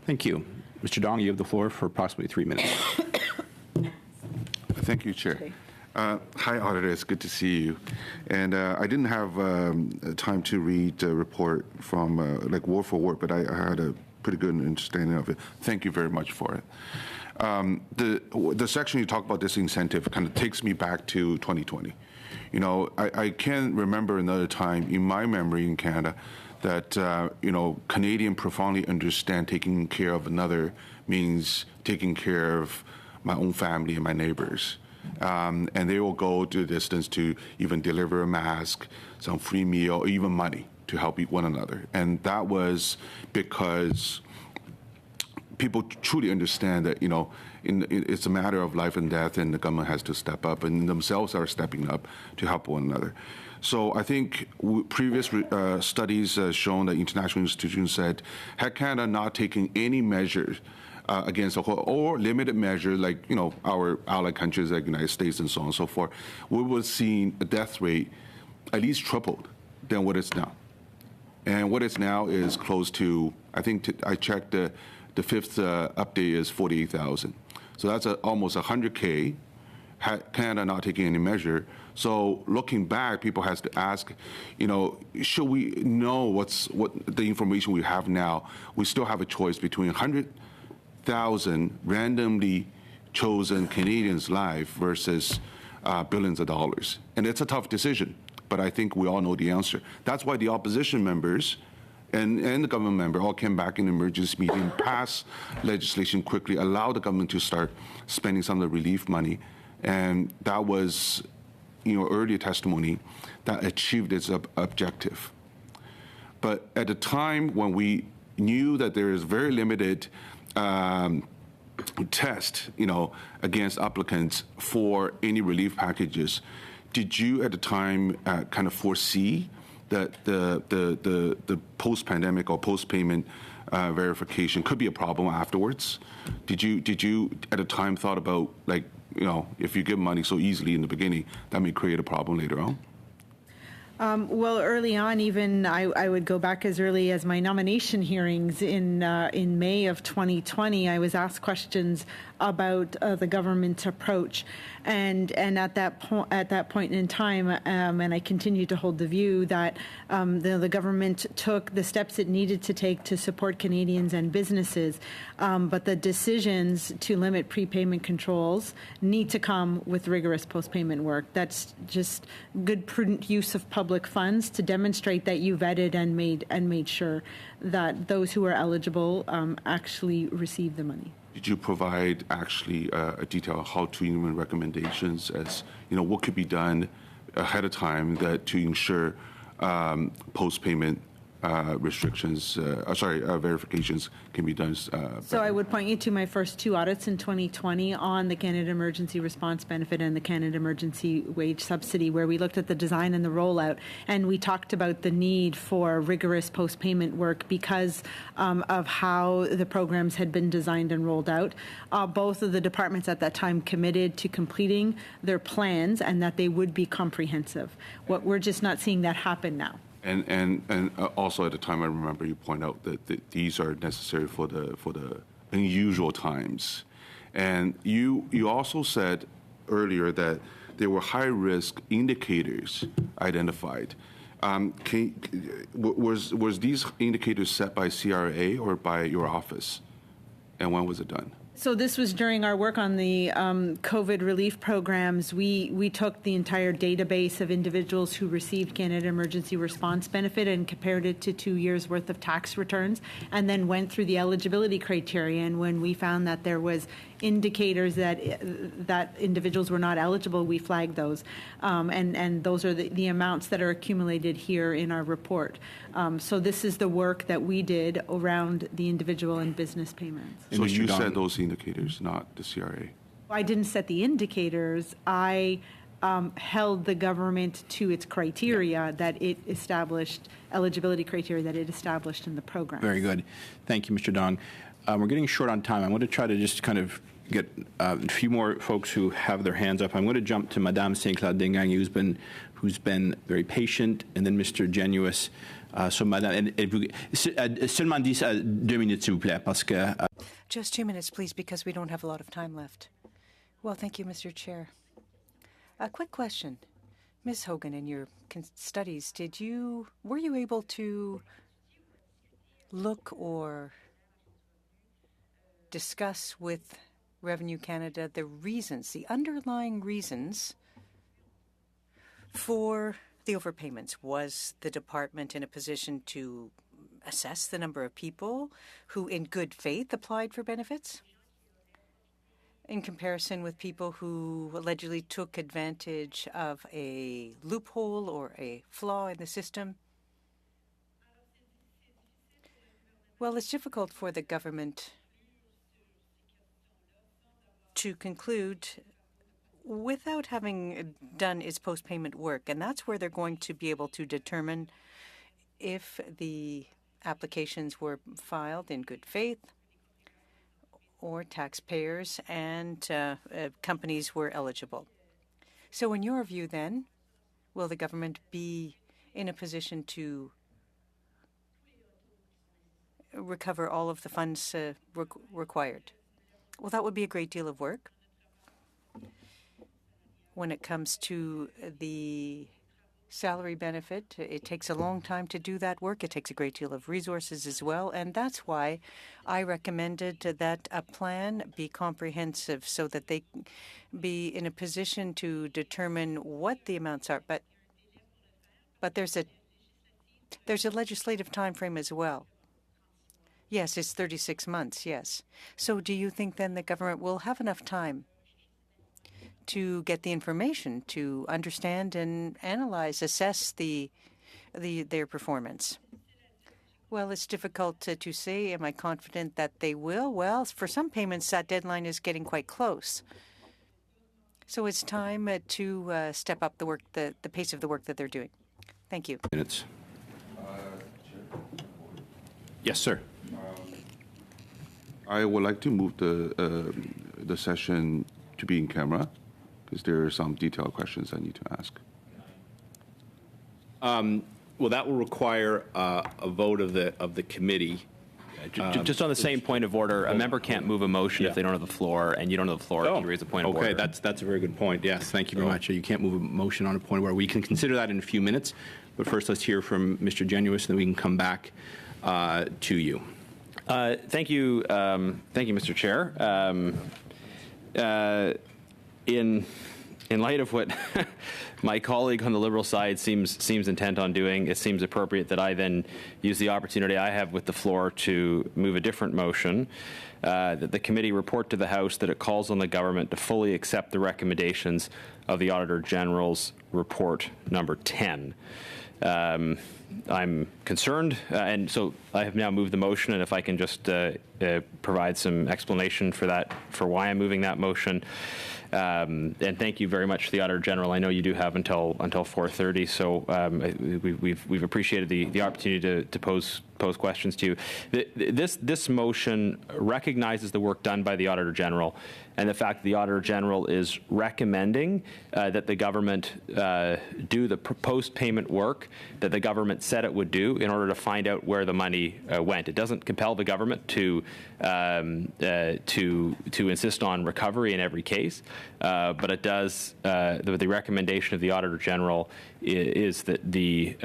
Thank you. Mr. Dong, you have the floor for approximately 3 minutes. Thank you, Chair. Hi, Auditor. It's good to see you. And I didn't have time to read the report from like word for word, but I had a pretty good understanding of it. Thank you very much for it. The section you talk about this incentive kind of takes me back to 2020. You know, I can't remember another time in my memory in Canada that, you know, Canadians profoundly understand taking care of another means taking care of my own family and my neighbors. And they will go to the distance to even deliver a mask, some free meal, or even money to help one another. And that was because people truly understand that, you know, it's a matter of life and death, and the government has to step up, and themselves are stepping up to help one another. So I think previous studies have shown that international institutions said, had Canada not taken any measures against or limited measures like, you know, our allied countries like the United States and so on and so forth, we would have seen a death rate at least tripled than what it's now. And what it's now is close to, I think I checked the fifth update is 48,000. So that's almost 100K, had Canada not taking any measure. So looking back, people has to ask, you know, should we know what the information we have now? We still have a choice between 100,000 randomly chosen Canadians' life versus billions of dollars. And it's a tough decision, but I think we all know the answer. That's why the opposition members and the government member all came back in emergency meeting, passed legislation quickly, allowed the government to start spending some of the relief money. And that was, you know, earlier testimony that achieved its objective. But at the time when we knew that there is very limited test, you know, against applicants for any relief packages, did you at the time kind of foresee that the post-pandemic or post-payment verification could be a problem afterwards? Did you at the time thought about, like, you know, if you give money so easily in the beginning, that may create a problem later on? Well, early on, even I would go back as early as my nomination hearings in May of 2020. I was asked questions about the government approach, and at that point in time, and I continue to hold the view that the government took the steps it needed to take to support Canadians and businesses, but the decisions to limit prepayment controls need to come with rigorous post-payment work. That's just good, prudent use of public funds to demonstrate that you vetted and made sure that those who are eligible actually receive the money. Did you provide actually a detailed how-to recommendations as, you know, what could be done ahead of time that to ensure post-payment verifications can be done. So I would point you to my first two audits in 2020 on the Canada Emergency Response Benefit and the Canada Emergency Wage Subsidy, where we looked at the design and the rollout, and we talked about the need for rigorous post-payment work because of how the programs had been designed and rolled out. Both of the departments at that time committed to completing their plans and that they would be comprehensive. We're just not seeing that happen now. And also at the time, I remember you point out that these are necessary for the unusual times. And you also said earlier that there were high-risk indicators identified. Was these indicators set by CRA or by your office? And when was it done? So this was during our work on the COVID relief programs. We took the entire database of individuals who received Canada Emergency Response Benefit and compared it to 2 years' worth of tax returns, and then went through the eligibility criteria. And when we found that there was indicators that individuals were not eligible, we flagged those. And those are the amounts that are accumulated here in our report. So this is the work that we did around the individual and business payments. So you set those indicators, not the CRA? I didn't set the indicators. I held the government to its criteria that it established, eligibility criteria that it established in the program. Very good. Thank you, Mr. Dong. We're getting short on time. I'm going to try to just kind of get a few more folks who have their hands up. I'm going to jump to Madame Saint-Claude Dingang, who's been very patient, and then Mr. Genuis. So, Madame, seulement 2 minutes, s'il vous plaît, parce que. Just 2 minutes, please, because we don't have a lot of time left. Well, thank you, Mr. Chair. A quick question. Ms. Hogan, in your studies, were you able to look or discuss with Revenue Canada the underlying reasons for the overpayments? Was the department in a position to assess the number of people who in good faith applied for benefits in comparison with people who allegedly took advantage of a loophole or a flaw in the system? Well, it's difficult for the government to conclude without having done its post-payment work, and that's where they're going to be able to determine if the applications were filed in good faith or taxpayers and companies were eligible. So in your view, then, will the government be in a position to recover all of the funds required? Well, that would be a great deal of work. When it comes to the salary benefit, it takes a long time to do that work. It takes a great deal of resources as well. And that's why I recommended that a plan be comprehensive so that they be in a position to determine what the amounts are. But there's a legislative time frame as well. Yes, it's 36 months, yes. So do you think then the government will have enough time to get the information, to understand and analyze, assess their performance? Well, it's difficult to say. Am I confident that they will? Well, for some payments, that deadline is getting quite close. So it's time to step up the work, the pace of the work that they're doing. Thank you. Minutes. Yes, sir. I would like to move the session to be in camera because there are some detailed questions I need to ask. Well, that will require a vote of the committee. Just on the same point of order, a member can't move a motion if they don't have the floor, and you don't have the floor if you raise a point of order. Okay, that's a very good point. Yes, thank you very much. You can't move a motion on a point where we can consider that in a few minutes. But first, let's hear from Mr. Genuis, and then we can come back to you. Thank you, Mr. Chair. In light of what my colleague on the Liberal side seems intent on doing, it seems appropriate that I then use the opportunity I have with the floor to move a different motion, that the committee report to the House that it calls on the government to fully accept the recommendations of the Auditor General's report number 10. I'm concerned, and so I have now moved the motion, and if I can just provide some explanation for that, for why I'm moving that motion. And thank you very much to the Auditor General. I know you do have until 4:30, so we've appreciated the opportunity to pose questions to you. This motion recognizes the work done by the Auditor General and the fact that the Auditor General is recommending that the government do the post-payment work that the government said it would do in order to find out where the money went. It doesn't compel the government to insist on recovery in every case, but it does. The recommendation of the Auditor General is that the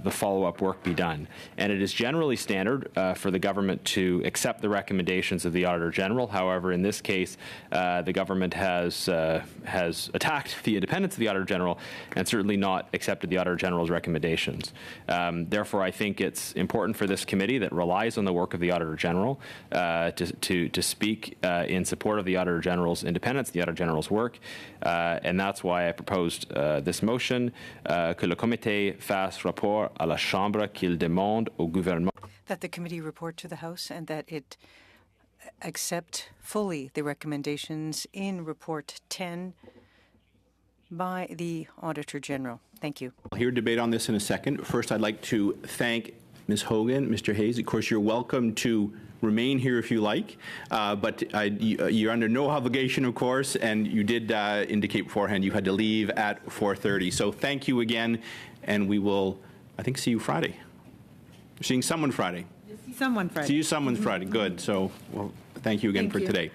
follow-up work be done, and it is generally standard for the government to accept the recommendations of the Auditor General. However, in this case, the government has attacked the independence of the Auditor General and certainly not accepted the Auditor General's recommendations. Therefore, I think it's important for this committee that relies on the work of the Auditor General to speak in support of the Auditor General's independence, the Auditor General's work, and that's why I proposed this motion, que le comité fasse rapport à la Chambre qu'il demande au gouvernement. That the committee report to the House and that it accept fully the recommendations in Report 10 by the Auditor General. Thank you. We'll hear debate on this in a second. First, I'd like to thank Ms. Hogan, Mr. Hayes. Of course, you're welcome to remain here if you like, but you're under no obligation, of course, and you did indicate beforehand you had to leave at 4:30. So thank you again, and we will, I think, see you Friday. You're seeing someone Friday. Someone Friday. See you someone Friday. Good. So, well, thank you again for today.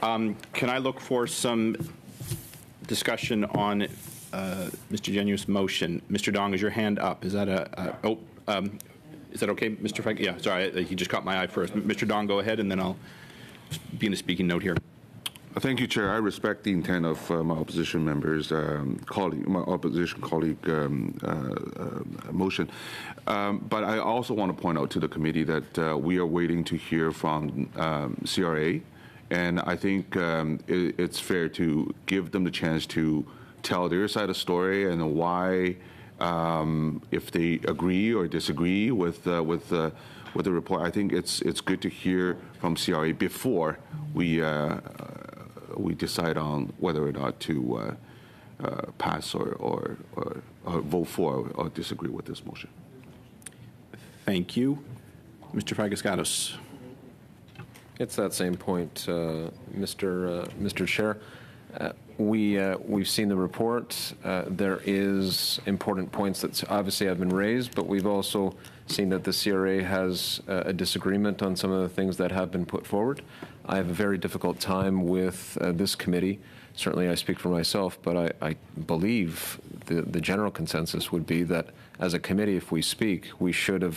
Can I look for some discussion on Mr. Genu's motion? Mr. Dong, is your hand up? Is that is that okay, Mr. Frank? Yeah, sorry, he just caught my eye first. Mr. Dong, go ahead, and then I'll be in a speaking note here. Thank you, Chair. I respect the intent of my opposition members, my opposition colleague motion. But I also want to point out to the committee that we are waiting to hear from CRA, and I think it's fair to give them the chance to tell their side of the story and why, if they agree or disagree with the report. I think it's good to hear from CRA before we decide on whether or not to pass or vote for or disagree with this motion. Thank you. Mr. Fragaskatos. It's that same point, Mr. Chair. We've seen the report. There is important points that obviously have been raised, but we've also seen that the CRA has a disagreement on some of the things that have been put forward. I have a very difficult time with this committee. Certainly I speak for myself, but I believe the general consensus would be that as a committee, if we speak, we should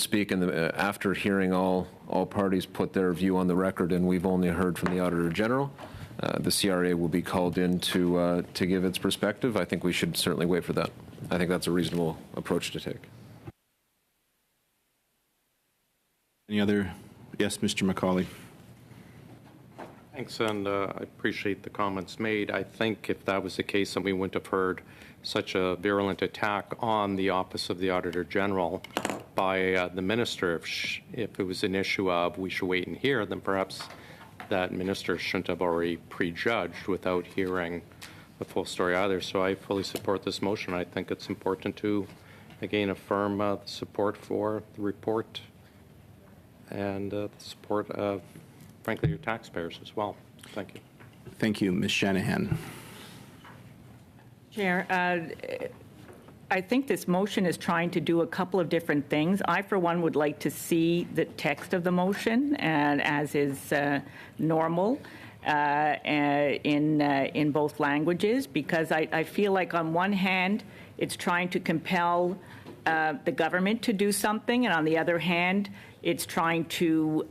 speak after hearing all parties put their view on the record, and we've only heard from the Auditor General. The CRA will be called in to give its perspective. I think we should certainly wait for that. I think that's a reasonable approach to take. Any other? Yes, Mr. Macaulay. Thanks, and I appreciate the comments made. I think if that was the case, then we wouldn't have heard such a virulent attack on the Office of the Auditor General by the Minister. If it was an issue of we should wait and hear, then perhaps that Minister shouldn't have already prejudged without hearing the full story either. So I fully support this motion. I think it's important to, again, affirm the support for the report and the support of, frankly, your taxpayers as well. Thank you. Thank you, Ms. Shanahan. Chair, I think this motion is trying to do a couple of different things. I, for one, would like to see the text of the motion, and as is normal in both languages, because I feel like on one hand, it's trying to compel the government to do something, and on the other hand, it's trying to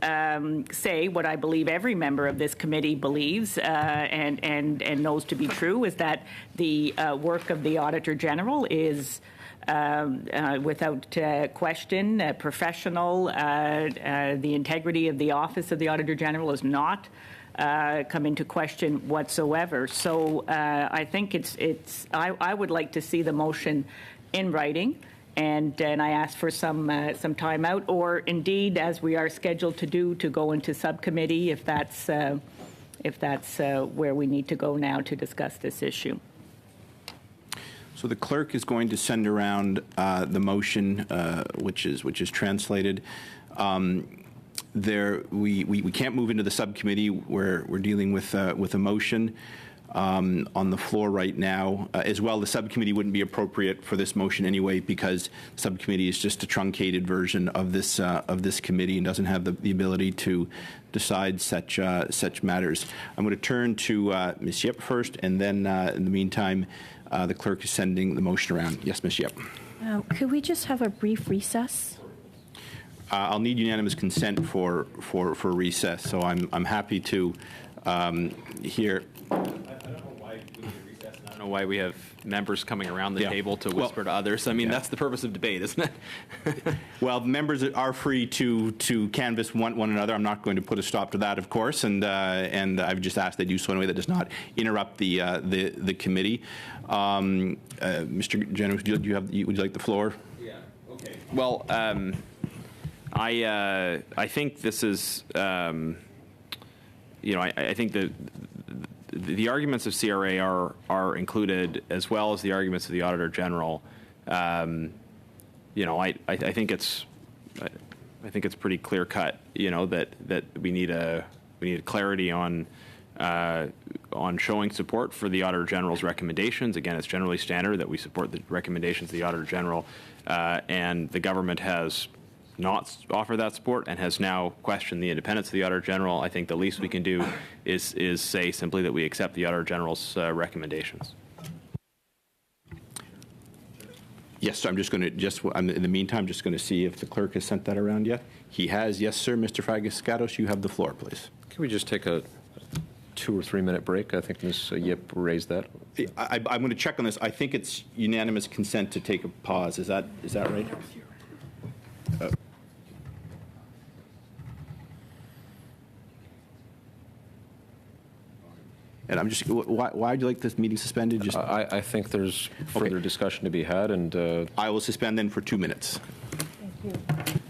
say what I believe every member of this committee believes and knows to be true, is that the work of the Auditor General is without question professional. The integrity of the Office of the Auditor General is not come into question whatsoever. So I think I would like to see the motion in writing, and I asked for some time out, or indeed, as we are scheduled to do, to go into subcommittee if that's where we need to go now to discuss this issue. So the clerk is going to send around the motion, which is translated. We can't move into the subcommittee where we're dealing with a motion on the floor right now. As well, the subcommittee wouldn't be appropriate for this motion anyway, because subcommittee is just a truncated version of this committee and doesn't have the ability to decide such matters. I'm going to turn to Ms. Yip first, and then in the meantime, the clerk is sending the motion around. Yes, Ms. Yip. Could we just have a brief recess? I'll need unanimous consent for recess, so I'm happy to hear. I don't know why we have members coming around the table to whisper to others. I mean, that's the purpose of debate, isn't it? Well, members are free to canvass one another. I'm not going to put a stop to that, of course, and I've just asked they do so in a way that does not interrupt the committee. Mr. General, would you like the floor? Yeah. Okay. Well, I think this is, I think the arguments of CRA are included, as well as the arguments of the Auditor General. I think it's pretty clear cut. That we need clarity on showing support for the Auditor General's recommendations. Again, it's generally standard that we support the recommendations of the Auditor General, and the government has not offered that support and has now questioned the independence of the Auditor General. I think the least we can do is say simply that we accept the Auditor General's recommendations. Yes, so I'm in the meantime just going to see if the clerk has sent that around yet. He has. Yes, sir. Mr. Fragaskatos, you have the floor, please. Can we just take a 2 or 3 minute break? I think Ms. Yip raised that. I'm going to check on this. I think it's unanimous consent to take a pause. Is that right? And I'm just, why would you like this meeting suspended? Just I think there's further discussion to be had, and I will suspend then for 2 minutes. Thank you.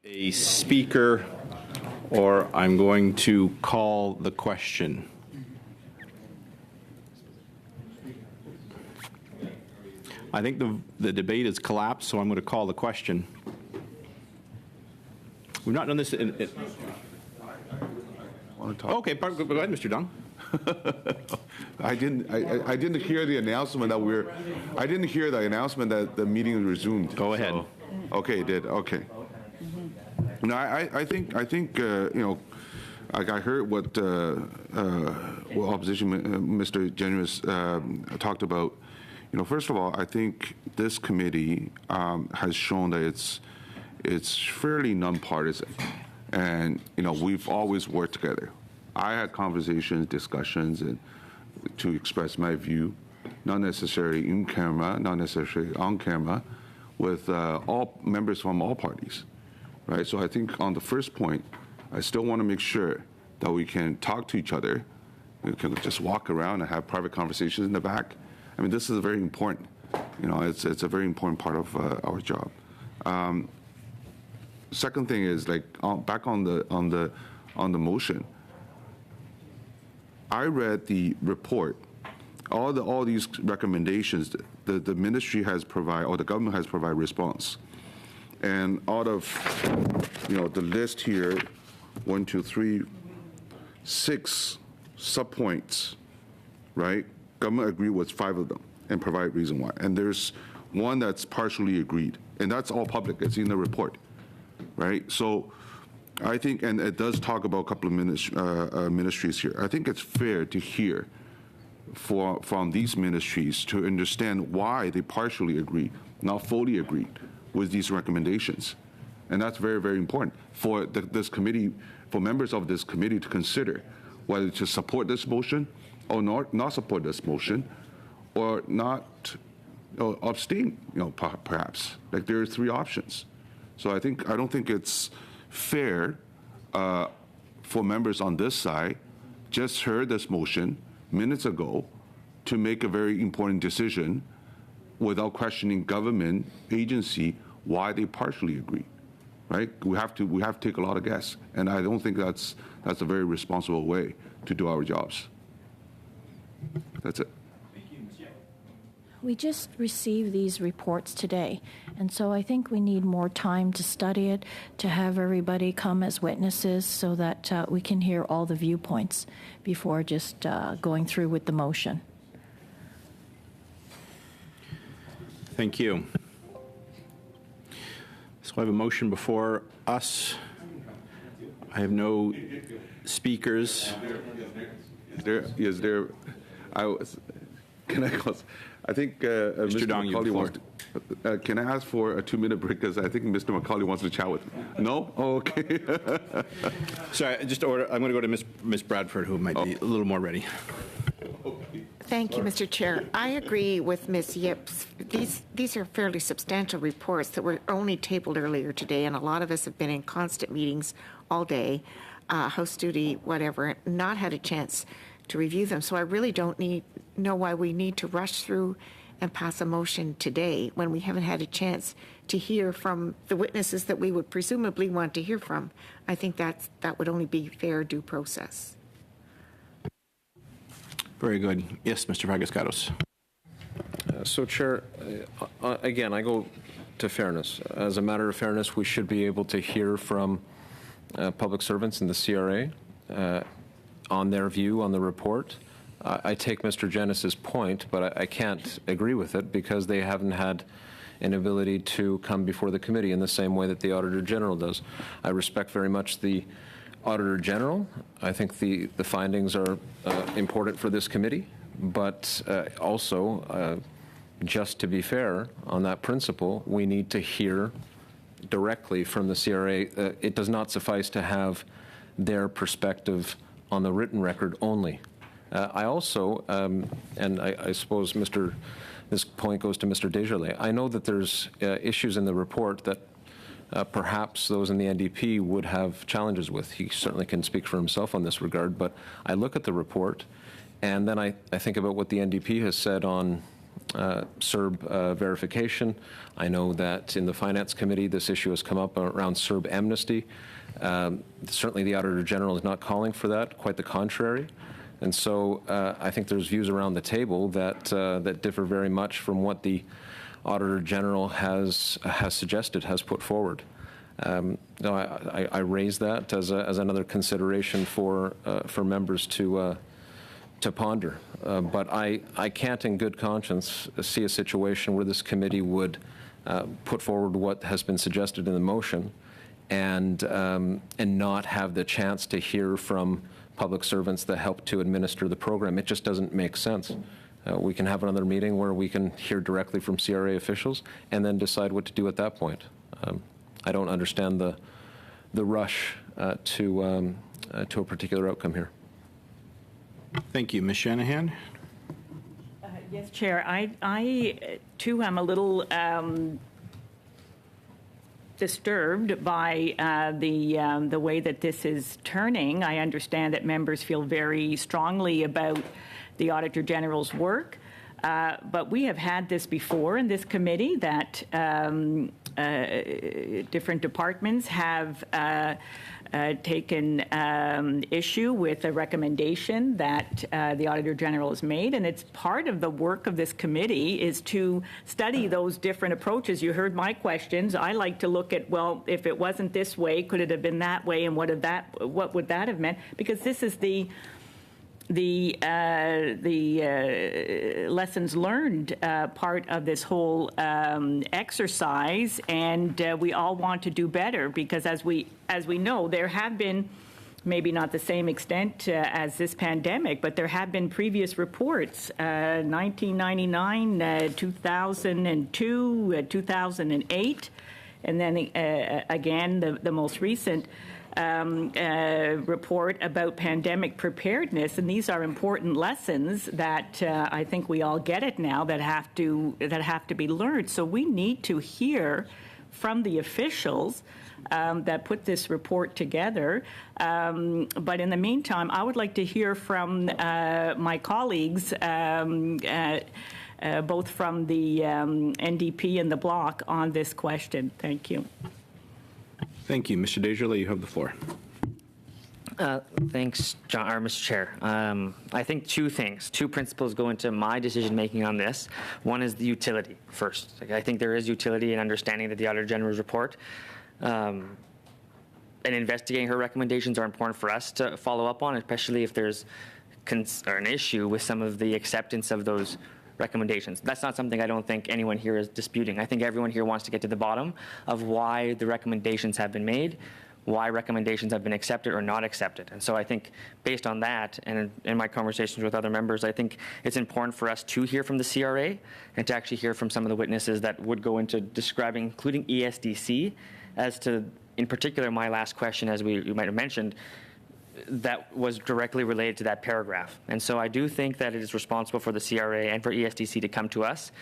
A speaker, or I'm going to call the question. I think the debate has collapsed, so I'm going to call the question. We've not done this in... Okay, go ahead, Mr. Dung. I didn't hear the announcement that I didn't hear the announcement that the meeting is resumed. Go ahead. So, okay, it did. Okay. No, I think you know, like I heard what opposition Mr. Generous talked about. You know, first of all, I think this committee has shown that it's fairly nonpartisan, and you know, we've always worked together. I had conversations, discussions, and to express my view, not necessarily in camera, not necessarily on camera, with all members from all parties, right? So I think on the first point, I still want to make sure that we can talk to each other. We can just walk around and have private conversations in the back. I mean, this is very important. You know, it's a very important part of our job. Second thing is like back on the motion. I read the report, all these recommendations. The ministry has provided, or the government has provided response, and out of the list here, 1, 2, 3, 6 subpoints, right? Government agreed with 5 of them and provide reason why. And there's one that's partially agreed, and that's all public. It's in the report, right? So I think, and it does talk about a couple of ministries here. I think it's fair to hear from these ministries to understand why they partially agree, not fully agree with these recommendations. And that's very, very important for this committee, for members of this committee to consider whether to support this motion or not support this motion, or not abstain, perhaps. Like there are 3 options. So I don't think it's fair for members on this side just heard this motion minutes ago to make a very important decision without questioning government agency why they partially agree, right? We have to take a lot of guess, and I don't think that's a very responsible way to do our jobs. That's it. We just received these reports today, and so I think we need more time to study it, to have everybody come as witnesses so that we can hear all the viewpoints before just going through with the motion. Thank you. So I have a motion before us. I have no speakers. Is there? Can I close? I think Mr. McCauley wants to, can I ask for a 2-minute break, because I think Mr. McCauley wants to chat with me. No? Oh, okay. Sorry, I'm going to go to Ms. Bradford, who might be a little more ready. Thank you, Mr. Chair. I agree with Ms. Yips. These are fairly substantial reports that were only tabled earlier today, and a lot of us have been in constant meetings all day, House duty, whatever, not had a chance to review them. So I really don't know why we need to rush through and pass a motion today when we haven't had a chance to hear from the witnesses that we would presumably want to hear from. I think that would only be fair due process. Very good. Yes, Mr. Vargas-Gatos. So, Chair, again, I go to fairness. As a matter of fairness, we should be able to hear from public servants in the CRA on their view on the report. I take Mr. Genes's point, but I can't agree with it because they haven't had an ability to come before the committee in the same way that the Auditor General does. I respect very much the Auditor General. I think the findings are important for this committee, but also, just to be fair on that principle, we need to hear directly from the CRA. It does not suffice to have their perspective on the written record only. I also, and I suppose this point goes to Mr. Desjardins, I know that there's issues in the report that perhaps those in the NDP would have challenges with. He certainly can speak for himself on this regard, but I look at the report and then I think about what the NDP has said on CERB verification. I know that in the Finance Committee this issue has come up around CERB amnesty. Certainly the Auditor General is not calling for that, quite the contrary. And so I think there's views around the table that differ very much from what the Auditor General has suggested, has put forward. I raise that as another consideration for members to ponder. But I can't in good conscience see a situation where this committee would put forward what has been suggested in the motion and not have the chance to hear from public servants that help to administer the program. It just doesn't make sense. We can have another meeting where we can hear directly from CRA officials and then decide what to do at that point. I don't understand the rush to a particular outcome here. Thank you. Ms. Shanahan? Yes, Chair. I too am a little disturbed by the way that this is turning. I understand that members feel very strongly about the Auditor General's work, but we have had this before in this committee that different departments have taken issue with a recommendation that the Auditor General has made, and it's part of the work of this committee is to study those different approaches. You heard my questions. I like to look at, well, if it wasn't this way, could it have been that way, and what would that have meant? Because this is the lessons learned part of this whole exercise, and we all want to do better because, as we know, there have been, maybe not the same extent as this pandemic, but there have been previous reports, 1999, 2002, 2008, and then again the most recent report about pandemic preparedness, and these are important lessons that I think we all get it now that have to be learned. So we need to hear from the officials that put this report together. But in the meantime, I would like to hear from my colleagues, both from the NDP and the Bloc, on this question. Thank you. Thank you. Mr. Desjardins, you have the floor. Thanks, Mr. Chair. I think two principles go into my decision-making on this. One is the utility first. I think there is utility in understanding that the Auditor General's report and investigating her recommendations are important for us to follow up on, especially if there's an issue with some of the acceptance of those recommendations. That's not something I don't think anyone here is disputing. I think everyone here wants to get to the bottom of why the recommendations have been made, why recommendations have been accepted or not accepted. And so I think based on that, and in my conversations with other members, I think it's important for us to hear from the CRA and to actually hear from some of the witnesses that would go into describing, including ESDC, as to, in particular, my last question, as you might have mentioned, that was directly related to that paragraph. And so I do think that it is responsible for the CRA and for ESDC to come to us,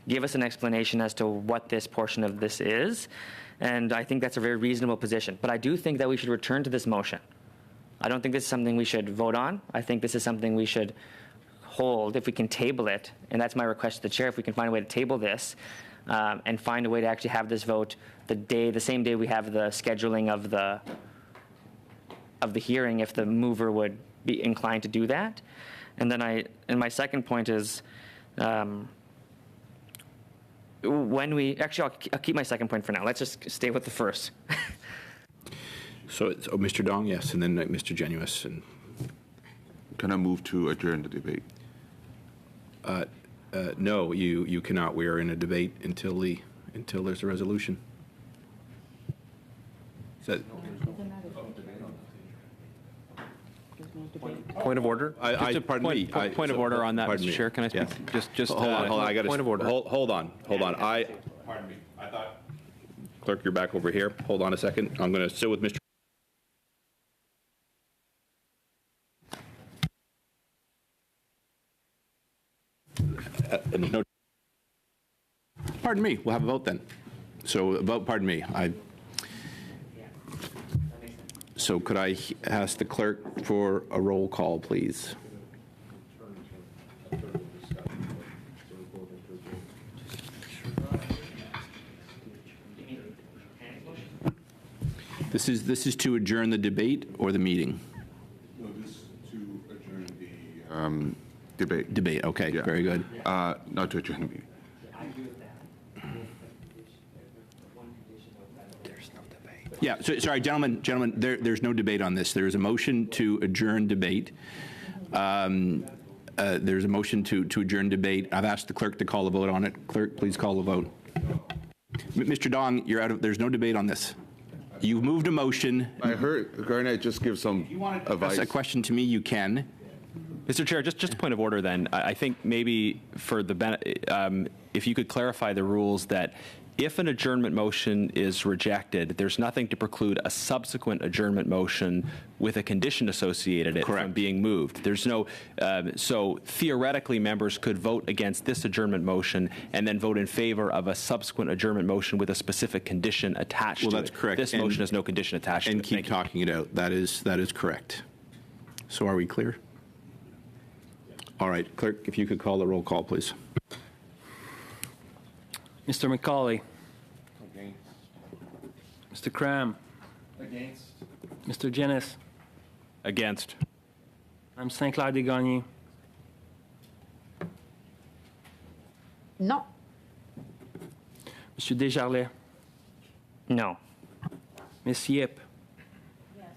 give us an explanation as to what this portion of this is, and I think that's a very reasonable position. But I do think that we should return to this motion. I don't think this is something we should vote on. I think this is something we should hold if we can table it, and that's my request to the chair, if we can find a way to table this and find a way to actually have this vote the same day we have the scheduling of the hearing, if the mover would be inclined to do that. And then my second point is I'll keep my second point for now. Let's just stay with the first. So it's Mr. Dong, yes, and then Mr. Genuis. And Can I move to adjourn the debate? no, you cannot. We are in a debate until there's a resolution. Is that, Point of order? pardon me. Point of order on that, Mr. Chair. Can I speak? Yes. Just hold on. I got point of order. Hold on. Pardon me. I thought, clerk, you're back over here. Hold on a second. I'm going to sit with Mr. No. Pardon me. We'll have a vote then. So vote. Pardon me. So could I ask the clerk for a roll call, please? This is to adjourn the debate or the meeting? No, this is to adjourn the debate. Debate, okay, yeah. Very good. Not to adjourn the meeting. Yeah, so, sorry, gentlemen, there's no debate on this. There is a motion to adjourn debate. there's a motion to adjourn debate. I've asked the clerk to call a vote on it. Clerk, please call the vote. Mr. Dong, you're out of, there's no debate on this. You've moved a motion. I heard Garnett just give some advice. Ask a question to me, you can. Mr. Chair, just a point of order then. I think maybe for the if you could clarify the rules that if an adjournment motion is rejected, there's nothing to preclude a subsequent adjournment motion with a condition associated it from being moved. There's no, so theoretically members could vote against this adjournment motion and then vote in favor of a subsequent adjournment motion with a specific condition attached to it. Well, that's correct. This motion has no condition attached to it. And keep talking it out. That is correct. So are we clear? All right, clerk, if you could call the roll call, please. Mr. McCauley. Against. Mr. Cram. Against. Mr. Jennis. Against. I'm Saint-Clair Desgagnés. No. Monsieur Desjarlais. No. Miss Yip. Yes.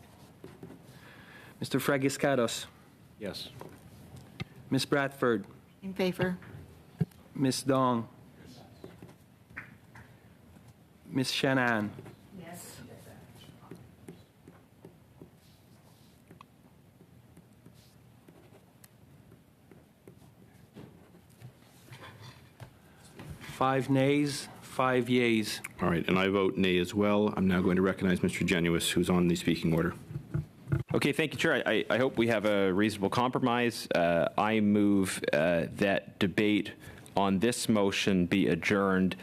Mr. Fragiscados. Yes. Miss Bradford. In favor. Miss Dong. Miss Shanahan. Yes. Five nays, 5 yeas. All right, and I vote nay as well. I'm now going to recognize Mr. Genuis, who's on the speaking order. Okay, thank you, Chair. I hope we have a reasonable compromise. I move that debate on this motion be adjourned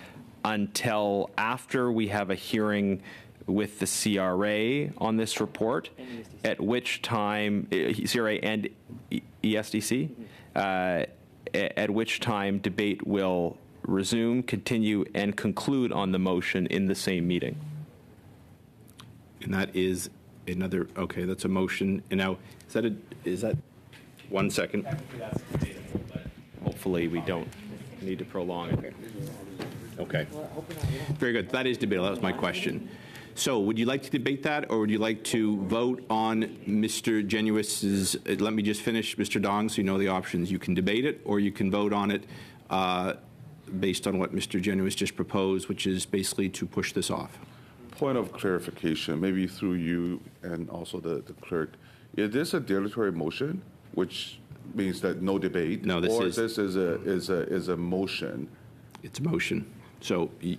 until after we have a hearing with the CRA on this report, at which time, CRA and ESDC, at which time debate will resume, continue, and conclude on the motion in the same meeting. And that is another, okay, that's a motion. And now, is that 1 second? Hopefully we don't need to prolong it. Okay. Very good. That is debatable. That was my question. So would you like to debate that, or would you like to vote on Mr. Genuis's, let me just finish, Mr. Dong, so you know the options. You can debate it, or you can vote on it based on what Mr. Genuis just proposed, which is basically to push this off. Point of clarification, maybe through you and also the clerk. Is this a dilatory motion, which means that no debate? No, this or is... this is a motion? It's a motion. So the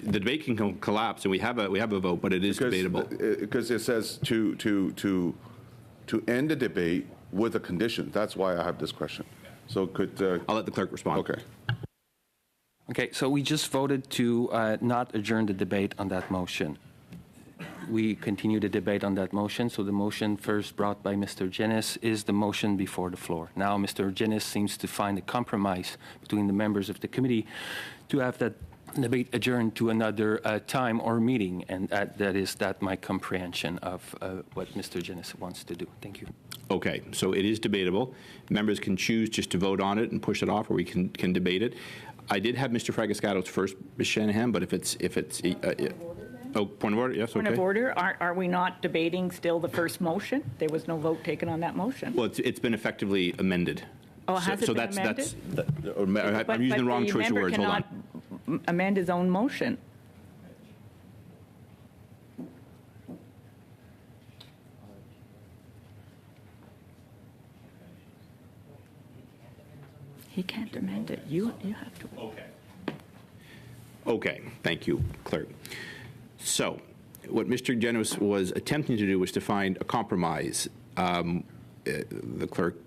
debate can collapse, and we have a vote, but it is debatable. Because it says to end the debate with a condition. That's why I have this question. So could I'll let the clerk respond. Okay. Okay, so we just voted to not adjourn the debate on that motion. We continue the debate on that motion. So the motion first brought by Mr. Jennis is the motion before the floor. Now Mr. Jennis seems to find a compromise between the members of the committee to have that debate adjourned to another time or meeting, and that is my comprehension of what Mr. Jennis wants to do. Thank you. Okay, so it is debatable. Members can choose just to vote on it and push it off, or we can debate it. I did have Mr. Fragiscados first, Ms. Shanahan, but if it's oh, point of order, yes, okay. Point of order, are we not debating still the first motion? There was no vote taken on that motion. Well, it's been effectively amended. Oh, has it been amended? I'm using the wrong choice of words. Hold on. Amend his own motion. He can't amend it. You have to. Okay. Okay. Thank you, clerk. So, what Mr. Genuis was attempting to do was to find a compromise. The clerk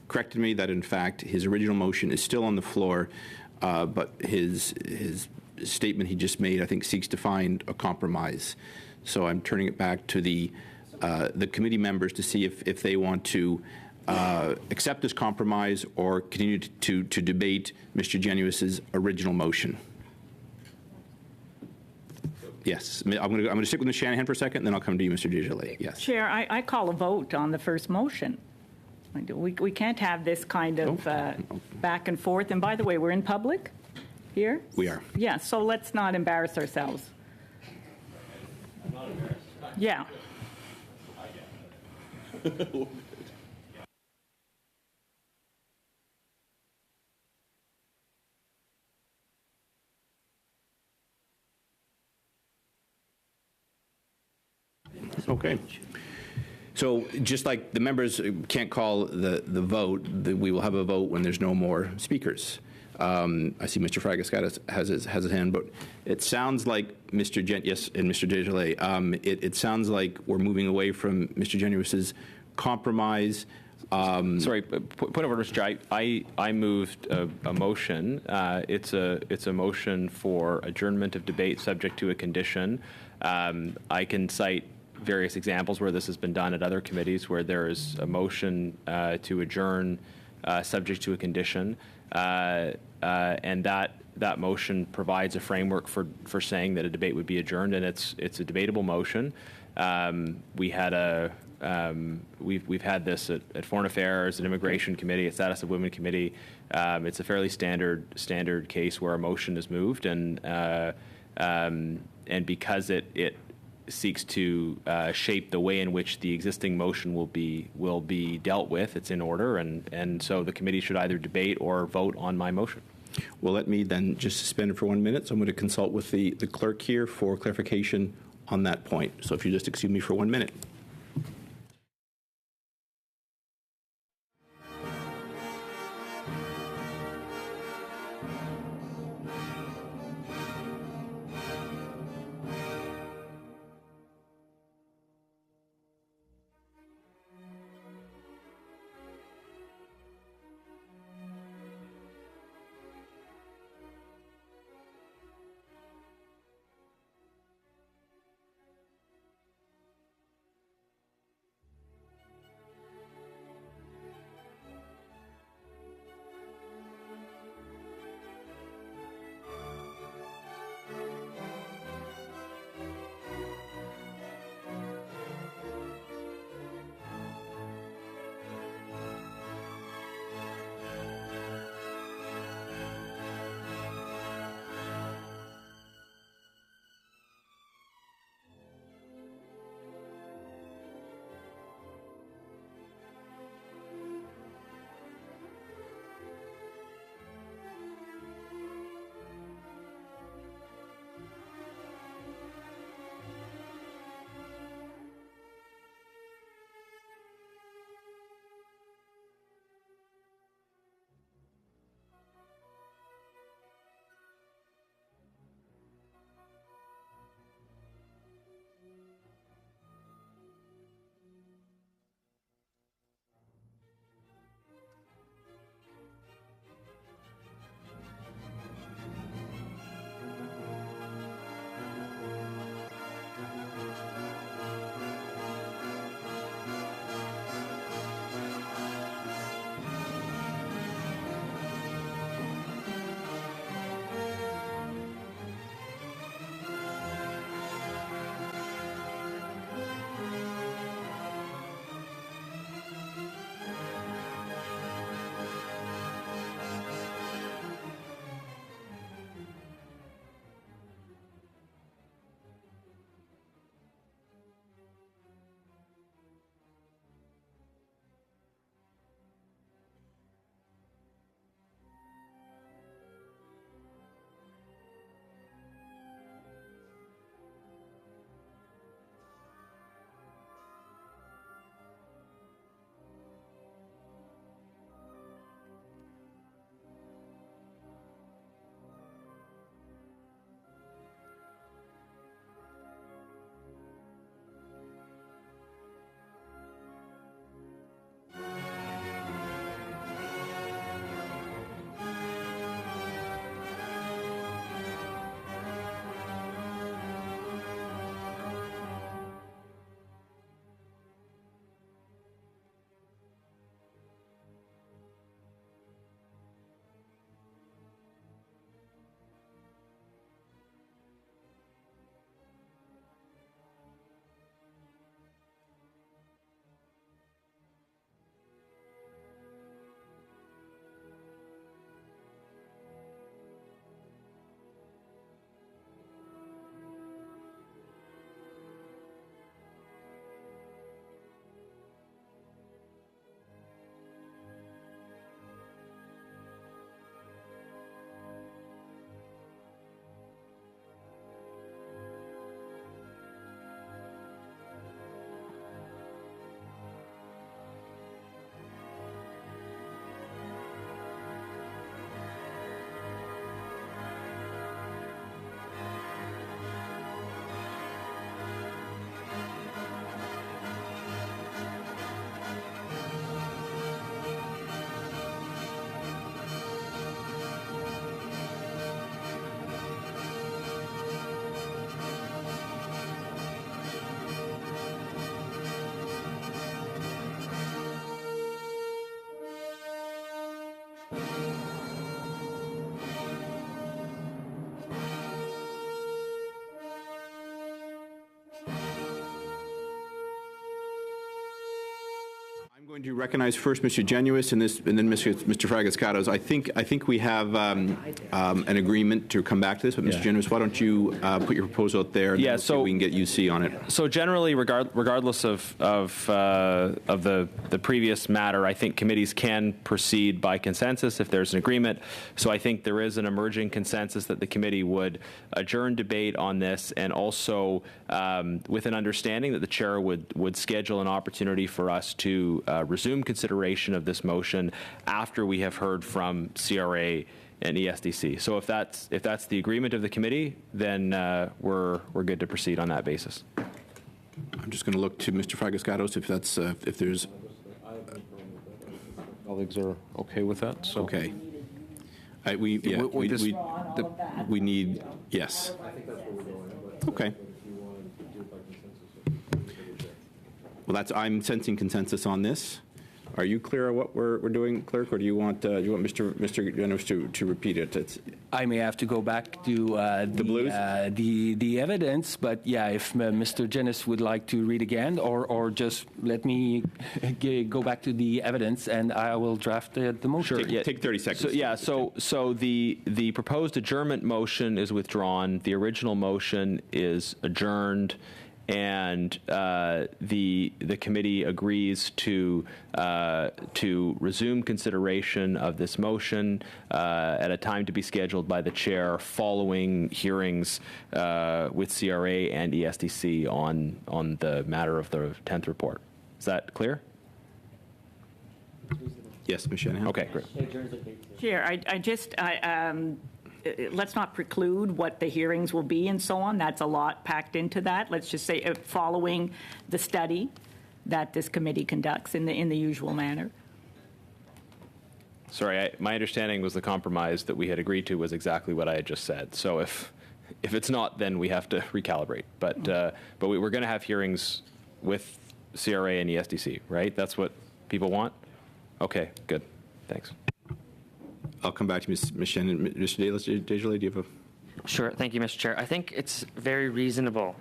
corrected me that, in fact, his original motion is still on the floor, but his statement he just made, I think, seeks to find a compromise. So I'm turning it back to the committee members to see if they want to accept this compromise or continue to debate Mr. Genuis's original motion. Yes, I'm going to stick with Ms. Shanahan for a second, and then I'll come to you, Mr. Desjarlais. Yes. Chair, I call a vote on the first motion. We can't have this kind of back and forth. And by the way, we're in public here? We are. Yeah, so let's not embarrass ourselves. I'm not embarrassed. Yeah. Okay. So just like the members can't call the vote, we will have a vote when there's no more speakers. I see Mr. Fragascatis has his hand, but it sounds like Mr. Yes, and Mr. Desjardins, it sounds like we're moving away from Mr. Genuis's compromise. Sorry, point of order, Mr. Chair. I moved a motion. It's a motion for adjournment of debate subject to a condition. I can cite various examples where this has been done at other committees where there is a motion to adjourn subject to a condition, and that motion provides a framework for saying that a debate would be adjourned, and it's a debatable motion. We've had this at Foreign Affairs, at Immigration Committee, at Status of Women Committee. It's a fairly standard case where a motion is moved, and because it seeks to shape the way in which the existing motion will be dealt with, it's in order, and so the committee should either debate or vote on my motion. Well, let me then just suspend it for 1 minute. So I'm going to consult with the clerk here for clarification on that point. So if you just excuse me for 1 minute. going to recognize first Mr. Genuis and then Mr. Fragascatos. I think we have an agreement to come back to this, but Mr. Genuis, why don't you put your proposal out there? And then we'll see if we can get UC on it. So generally, regardless of the previous matter, I think committees can proceed by consensus if there's an agreement. So I think there is an emerging consensus that the committee would adjourn debate on this, and also with an understanding that the chair would schedule an opportunity for us to resume consideration of this motion after we have heard from CRA and ESDC. So if that's the agreement of the committee, then we're good to proceed on that basis. I'm just going to look to Mr. Fragascatos if there's. Colleagues are okay with that. So Okay. We need, yes. Okay. Well, I'm sensing consensus on this. Are you clear on what we're doing, Clerk, or do you want Mr. Genuis to repeat it? I may have to go back to the evidence, but yeah, if Mr. Genuis would like to read again, or just let me go back to the evidence, and I will draft the motion. Sure, take 30 seconds. So the proposed adjournment motion is withdrawn. The original motion is adjourned. And the committee agrees to resume consideration of this motion at a time to be scheduled by the chair following hearings with CRA and ESDC on the matter of the 10th report. Is that clear? Yes, Ms. Shanahan. Okay, great. Chair, let's not preclude what the hearings will be and so on. That's a lot packed into that. Let's just say following the study that this committee conducts in the usual manner. Sorry, my understanding was the compromise that we had agreed to was exactly what I had just said. So if it's not, then we have to recalibrate. But we're going to have hearings with CRA and ESDC, right? That's what people want? Okay, good. Thanks. I'll come back to Ms. Shannon. Mr. Desjardins, do you have a... Sure. Thank you, Mr. Chair. I think it's very reasonable,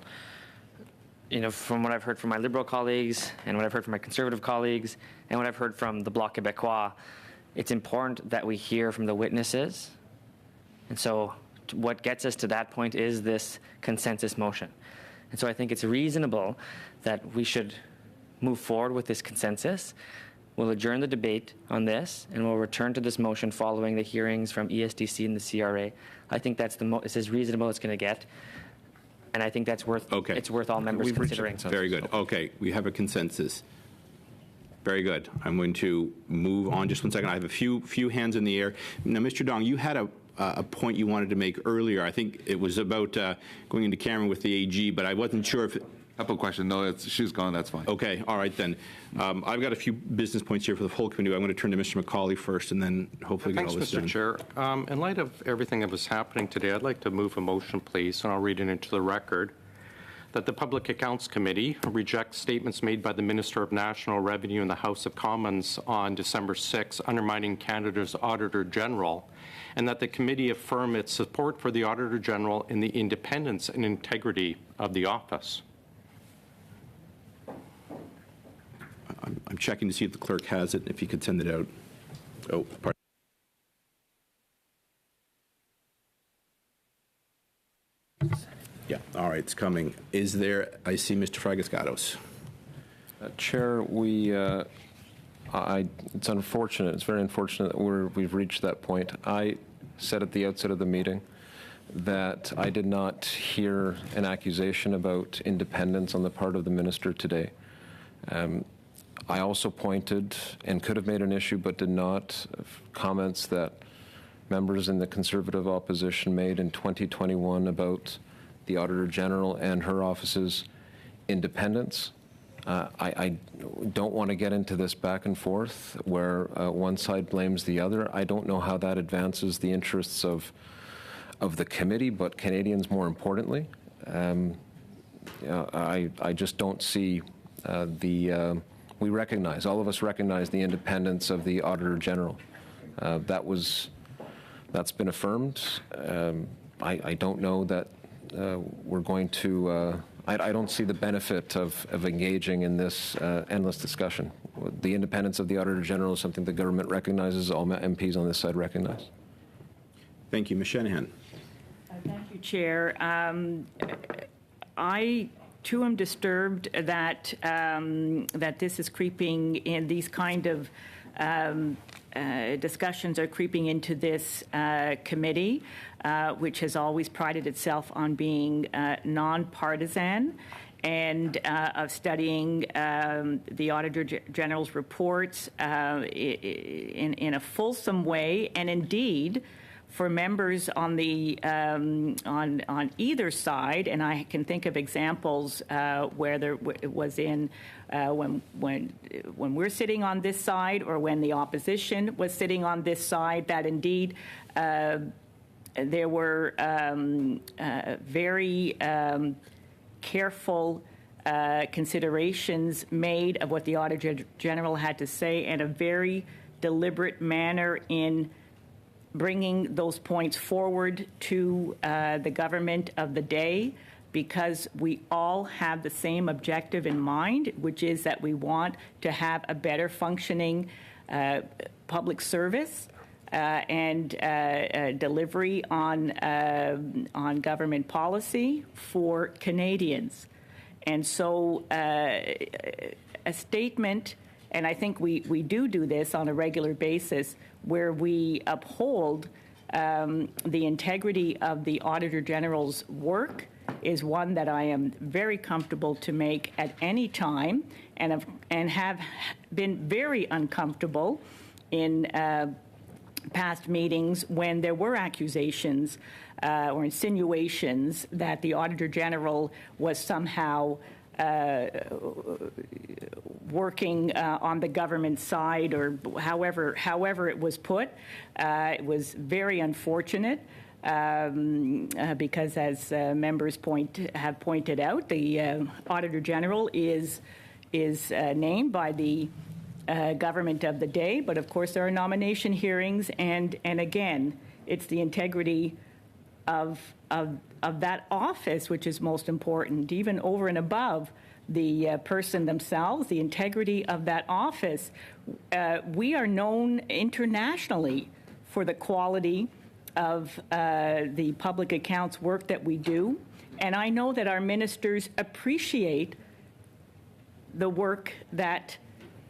from what I've heard from my Liberal colleagues and what I've heard from my Conservative colleagues and what I've heard from the Bloc Québécois, it's important that we hear from the witnesses. And so what gets us to that point is this consensus motion. And so I think it's reasonable that we should move forward with this consensus. We'll adjourn the debate on this, and we'll return to this motion following the hearings from ESDC and the CRA. I think that's it's as reasonable as it's going to get, and I think that's worth. Okay. It's worth all members considering. Very good. Okay, we have a consensus. Very good. I'm going to move on. Just 1 second. I have a few hands in the air. Now, Mr. Dong, you had a point you wanted to make earlier. I think it was about going into camera with the AG, but I wasn't sure if. Couple questions. No, she's gone. That's fine. Okay. All right, then. I've got a few business points here for the whole committee. I'm going to turn to Mr. McCauley first and then hopefully get all this done. Thanks, Mr. Chair. In light of everything that was happening today, I'd like to move a motion, please, and I'll read it into the record, that the Public Accounts Committee rejects statements made by the Minister of National Revenue in the House of Commons on December 6, undermining Canada's Auditor General, and that the committee affirm its support for the Auditor General in the independence and integrity of the office. I'm checking to see if the clerk has it, if he could send it out. Oh, pardon. Yeah, all right, it's coming. Is there, I see Mr. Fragascatos. Chair, it's unfortunate, it's very unfortunate that we've reached that point. I said at the outset of the meeting that I did not hear an accusation about independence on the part of the minister today. I also pointed and could have made an issue but did not comments that members in the Conservative opposition made in 2021 about the Auditor General and her office's independence. I don't want to get into this back and forth where one side blames the other. I don't know how that advances the interests of the committee, but Canadians more importantly. I just don't see we recognize, all of us recognize the independence of the Auditor General. That's been affirmed. I don't know that we're going to, I don't see the benefit of engaging in this endless discussion. The independence of the Auditor General is something the government recognizes, all MPs on this side recognize. Thank you. Ms. Shanahan. Thank you, Chair. I, too, am disturbed that that this is creeping in. These kind of discussions are creeping into this committee, which has always prided itself on being nonpartisan and of studying the Auditor General's reports in a fulsome way, and indeed, for members on the on either side, and I can think of examples where there was in when we're sitting on this side, or when the opposition was sitting on this side, that indeed there were very careful considerations made of what the Auditor General had to say, and a very deliberate manner in bringing those points forward to the government of the day, because we all have the same objective in mind, which is that we want to have a better functioning public service and delivery on government policy for Canadians. And so a statement, and I think we do this on a regular basis, where we uphold the integrity of the Auditor General's work, is one that I am very comfortable to make at any time, and have been very uncomfortable in past meetings when there were accusations or insinuations that the Auditor General was somehow working on the government side, or however it was put. It was very unfortunate because, as members have pointed out, the Auditor General is named by the government of the day, but of course there are nomination hearings, and again, it's the integrity of that office which is most important, even over and above the person themselves, the integrity of that office. We are known internationally for the quality of the public accounts work that we do, and I know that our ministers appreciate the work that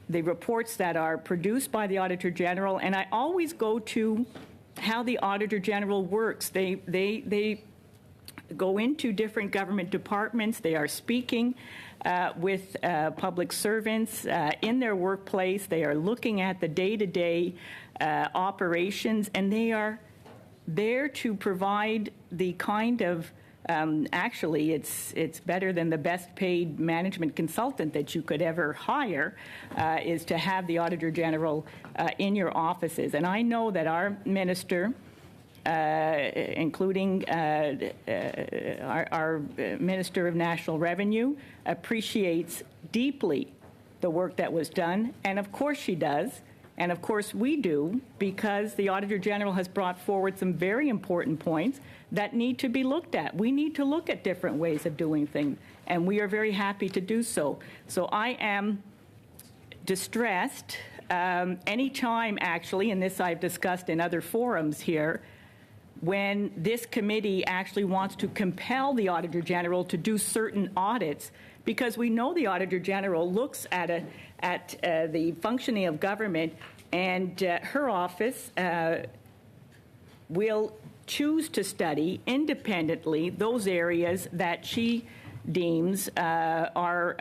the reports that are produced by the Auditor General, and I always go to how the Auditor General works. They go into different government departments. They are speaking with public servants in their workplace. They are looking at the day-to-day operations, and they are there to provide the kind of actually, it's better than the best paid management consultant that you could ever hire, is to have the Auditor General in your offices. And I know that our minister, including our Minister of National Revenue, appreciates deeply the work that was done. And of course she does. And of course we do, because the Auditor General has brought forward some very important points that need to be looked at. We need to look at different ways of doing things, and we are very happy to do so. So I am distressed anytime, actually, and this I've discussed in other forums here, when this committee actually wants to compel the Auditor General to do certain audits, because we know the Auditor General looks at the functioning of government, and her office will choose to study independently those areas that she deems are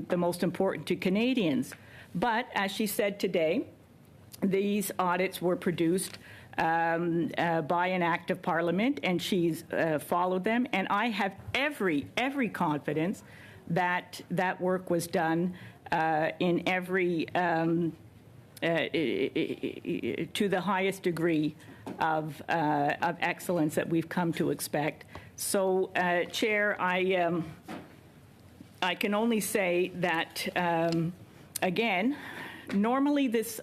the most important to Canadians. But as she said today, these audits were produced by an act of Parliament, and she's followed them. And I have every confidence that that work was done in every to the highest degree of excellence that we've come to expect. So, Chair, I can only say that again, normally this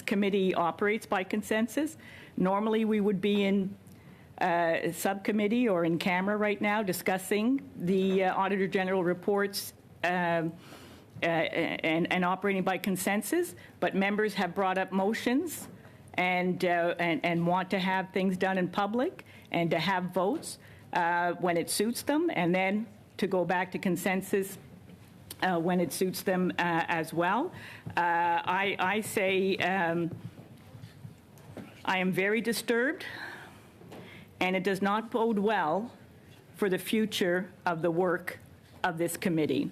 committee operates by consensus. Normally we would be in subcommittee or in camera right now discussing the Auditor General reports and operating by consensus, but members have brought up motions and want to have things done in public and to have votes when it suits them, and then to go back to consensus when it suits them as well. I say I am very disturbed, and it does not bode well for the future of the work of this committee.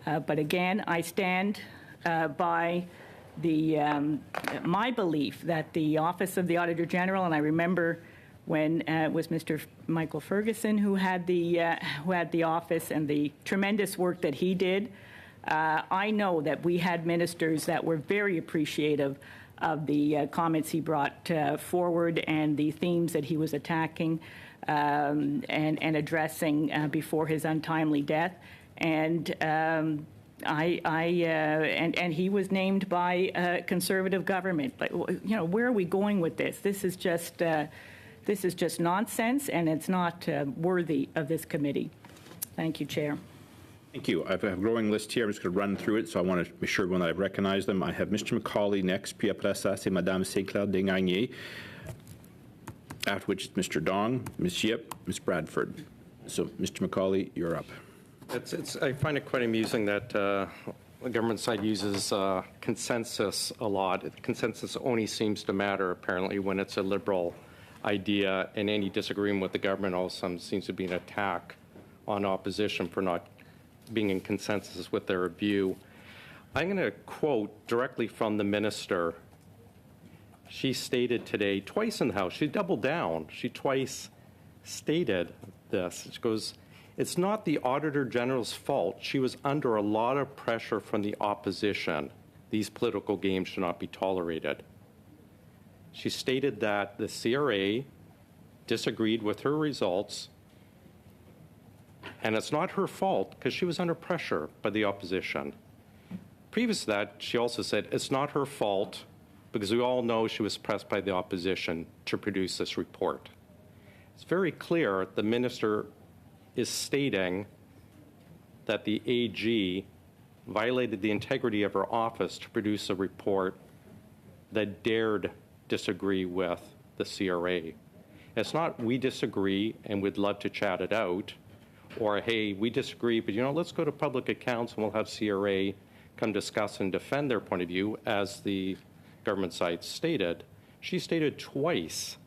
But again, I stand by my belief that the Office of the Auditor General, and I remember when it was Mr. Michael Ferguson who had the office and the tremendous work that he did. I know that we had ministers that were very appreciative of the comments he brought forward and the themes that he was attacking and addressing before his untimely death. And and he was named by a conservative government. But where are we going with this? This is just nonsense, and it's not worthy of this committee. Thank you, Chair. Thank you. I have a growing list here. I'm just going to run through it, so I want to be sure everyone that I've recognized them. I have Mr. McCauley next, puis après ça, c'est Madame St-Clair Desgagnés, after which it's Mr. Dong, Ms. Yip, Ms. Bradford. So, Mr. McCauley, you're up. I find it quite amusing that the government side uses consensus a lot. Consensus only seems to matter, apparently, when it's a Liberal idea, and any disagreement with the government also seems to be an attack on opposition for not being in consensus with their view. I'm going to quote directly from the minister. She stated today, twice in the House, she doubled down. She twice stated this. She goes, "It's not the Auditor General's fault. She was under a lot of pressure from the opposition. These political games should not be tolerated." She stated that the CRA disagreed with her results, and it's not her fault because she was under pressure by the opposition. Previous to that, she also said it's not her fault because we all know she was pressed by the opposition to produce this report. It's very clear the minister is stating that the AG violated the integrity of her office to produce a report that dared disagree with the CRA. It's not we disagree and we'd love to chat it out, or hey, we disagree, but let's go to public accounts and we'll have CRA come discuss and defend their point of view, as the government side stated. She stated twice.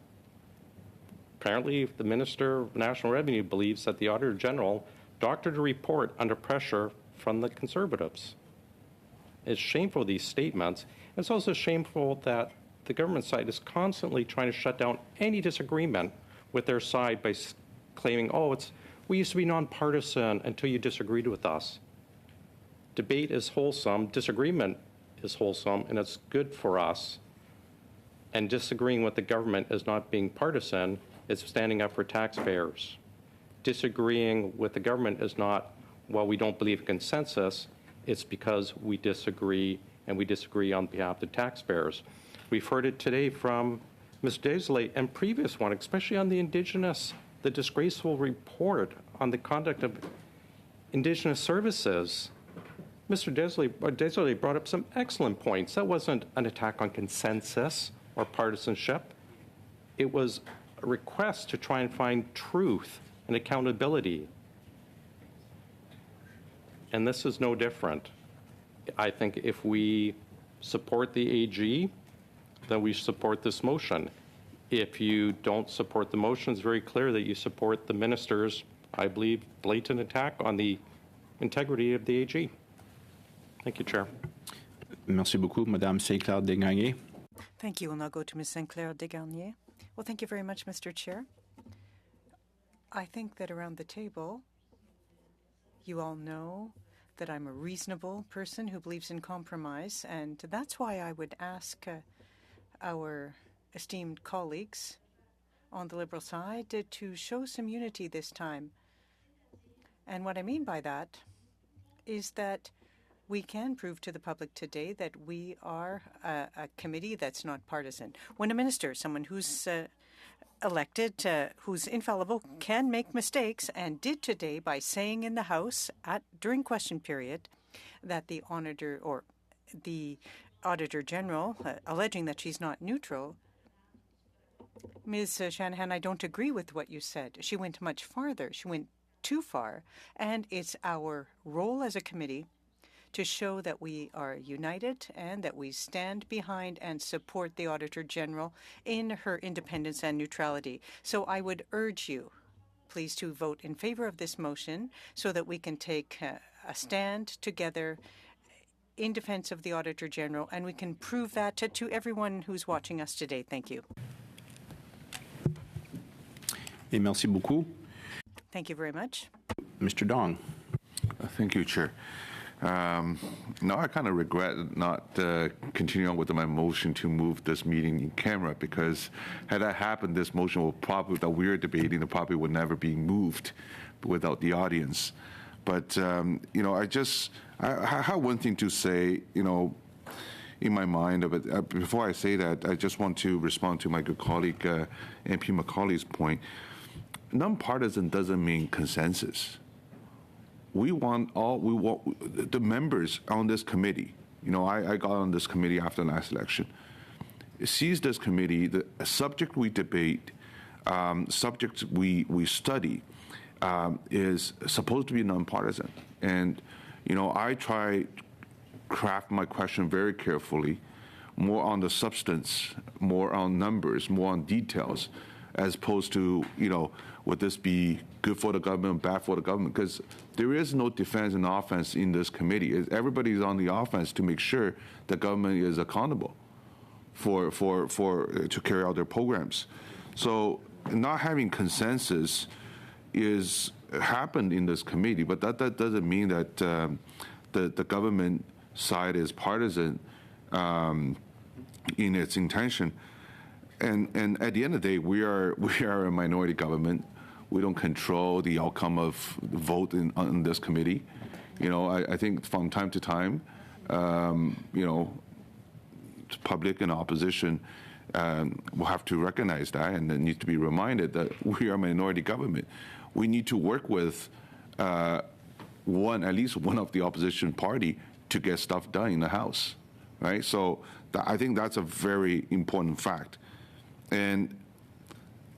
Apparently, the Minister of National Revenue believes that the Auditor General doctored a report under pressure from the Conservatives. It's shameful, these statements. It's also shameful that the government side is constantly trying to shut down any disagreement with their side by claiming, we used to be nonpartisan until you disagreed with us. Debate is wholesome, disagreement is wholesome, and it's good for us. And disagreeing with the government is not being partisan, it's standing up for taxpayers. Disagreeing with the government is not, we don't believe in consensus, it's because we disagree, and we disagree on behalf of the taxpayers. We've heard it today from Ms. Desley and previous one, especially on the disgraceful report on the conduct of Indigenous services. Mr. Desley brought up some excellent points. That wasn't an attack on consensus or partisanship. It was a request to try and find truth and accountability. And this is no different. I think if we support the AG, then we support this motion. If you don't support the motion, it's very clear that you support the minister's, I believe, blatant attack on the integrity of the AG. Thank you, Chair. Merci beaucoup, Madame St-Clair Desgagnés. Thank you. We'll now go to Ms. St-Clair Desgagnés. Well, thank you very much, Mr. Chair. I think that around the table, you all know that I'm a reasonable person who believes in compromise, and that's why I would ask our esteemed colleagues on the Liberal side to show some unity this time. And what I mean by that is that we can prove to the public today that we are a committee that's not partisan. When a minister, someone who's elected, who's infallible, can make mistakes, and did today by saying in the House during question period that the Auditor General, alleging that she's not neutral. Ms. Shanahan, I don't agree with what you said. She went much farther. She went too far. And it's our role as a committee to show that we are united and that we stand behind and support the Auditor General in her independence and neutrality. So I would urge you, please, to vote in favor of this motion so that we can take a stand together in defense of the Auditor General, and we can prove that to everyone who's watching us today. Thank you. Et merci beaucoup. Thank you very much. Mr. Dong. Thank you, Chair. Now I kind of regret not continuing on with my motion to move this meeting in camera, because had that happened, this motion will probably, that we're debating, it probably would never be moved without the audience. But, I have one thing to say, in my mind of it. Before I say that, I just want to respond to my good colleague, MP Macaulay's point. Nonpartisan doesn't mean consensus. We want the members on this committee. I got on this committee after the last election. It sees this committee, the subject we debate, subjects we study, is supposed to be nonpartisan. And, I try craft my question very carefully, more on the substance, more on numbers, more on details, as opposed to, would this be good for the government, bad for the government? Because there is no defense and offense in this committee. Everybody's on the offense to make sure the government is accountable for to carry out their programs. So not having consensus is happened in this committee, but that doesn't mean that the government side is partisan in its intention. And at the end of the day, we are a minority government. We don't control the outcome of the vote on this committee. I think from time to time, public and opposition will have to recognize that and then need to be reminded that we are a minority government. We need to work with at least one of the opposition party to get stuff done in the House, right? So I think that's a very important fact. And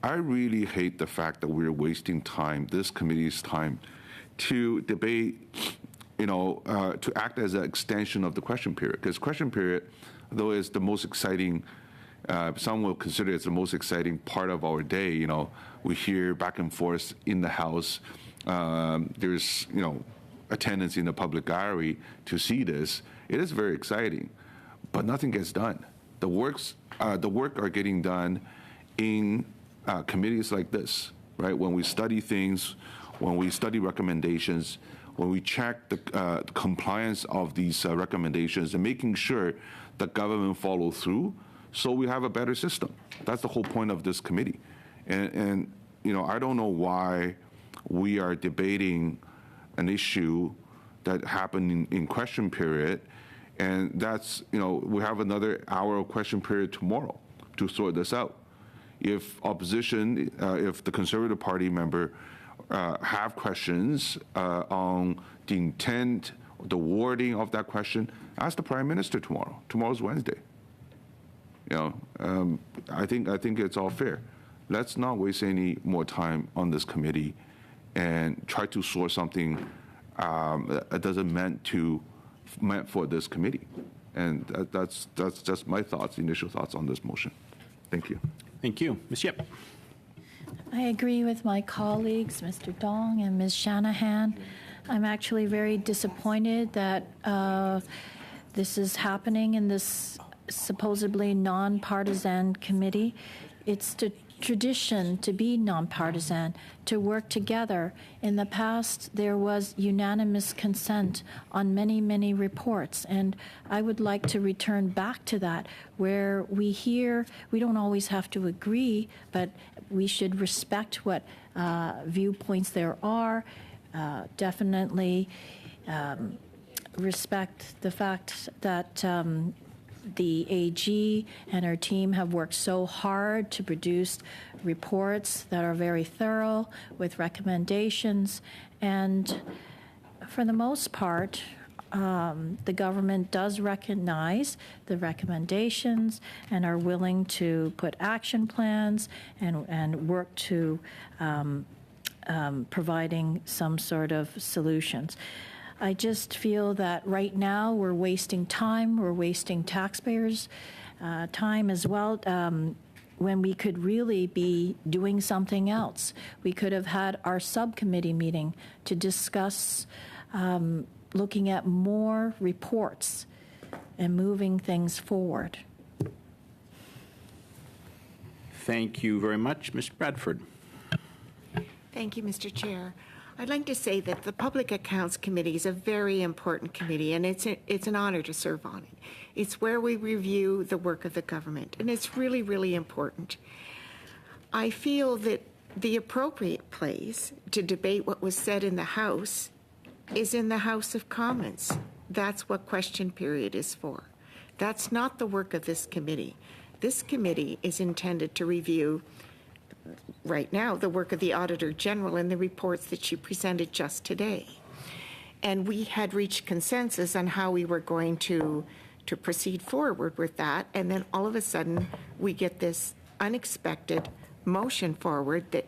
I really hate the fact that we're wasting time, this committee's time, to debate, to act as an extension of the question period. Because question period, though, is the most exciting, some will consider it the most exciting part of our day. We hear back and forth in the House. There's, attendance in the public gallery to see this. It is very exciting, but nothing gets done. The work are getting done in committees like this, right? When we study things, when we study recommendations, when we check the compliance of these recommendations and making sure the government follow through, so we have a better system. That's the whole point of this committee. And I don't know why we are debating an issue that happened in question period, and that's, we have another hour of question period tomorrow to sort this out. If opposition, if the Conservative Party member have questions on the intent, the wording of that question, ask the Prime Minister tomorrow. Tomorrow's Wednesday. I think it's all fair. Let's not waste any more time on this committee and try to sort something that doesn't meant for this committee. And that's just my initial thoughts on this motion. Thank you. Thank you. Ms. Yip. I agree with my colleagues, Mr. Dong and Ms. Shanahan. I'm actually very disappointed that this is happening in this supposedly nonpartisan committee. It's the tradition to be nonpartisan, to work together. In the past, there was unanimous consent on many, many reports, and I would like to return back to that, where we don't always have to agree, but we should respect what viewpoints there are, definitely respect the fact that the AG and her team have worked so hard to produce reports that are very thorough with recommendations. And for the most part, the government does recognize the recommendations and are willing to put action plans and work to providing some sort of solutions. I just feel that right now we're wasting time, we're wasting taxpayers' time as well, when we could really be doing something else. We could have had our subcommittee meeting to discuss looking at more reports and moving things forward. Thank you very much. Ms. Bradford. Thank you, Mr. Chair. I'd like to say that the Public Accounts Committee is a very important committee, and it's an honor to serve on it. It's where we review the work of the government, and it's really, really important. I feel that the appropriate place to debate what was said in the House is in the House of Commons. That's what question period is for. That's not the work of this committee. This committee is intended to review, right now, the work of the Auditor General and the reports that she presented just today. And we had reached consensus on how we were going to proceed forward with that, and then all of a sudden we get this unexpected motion forward that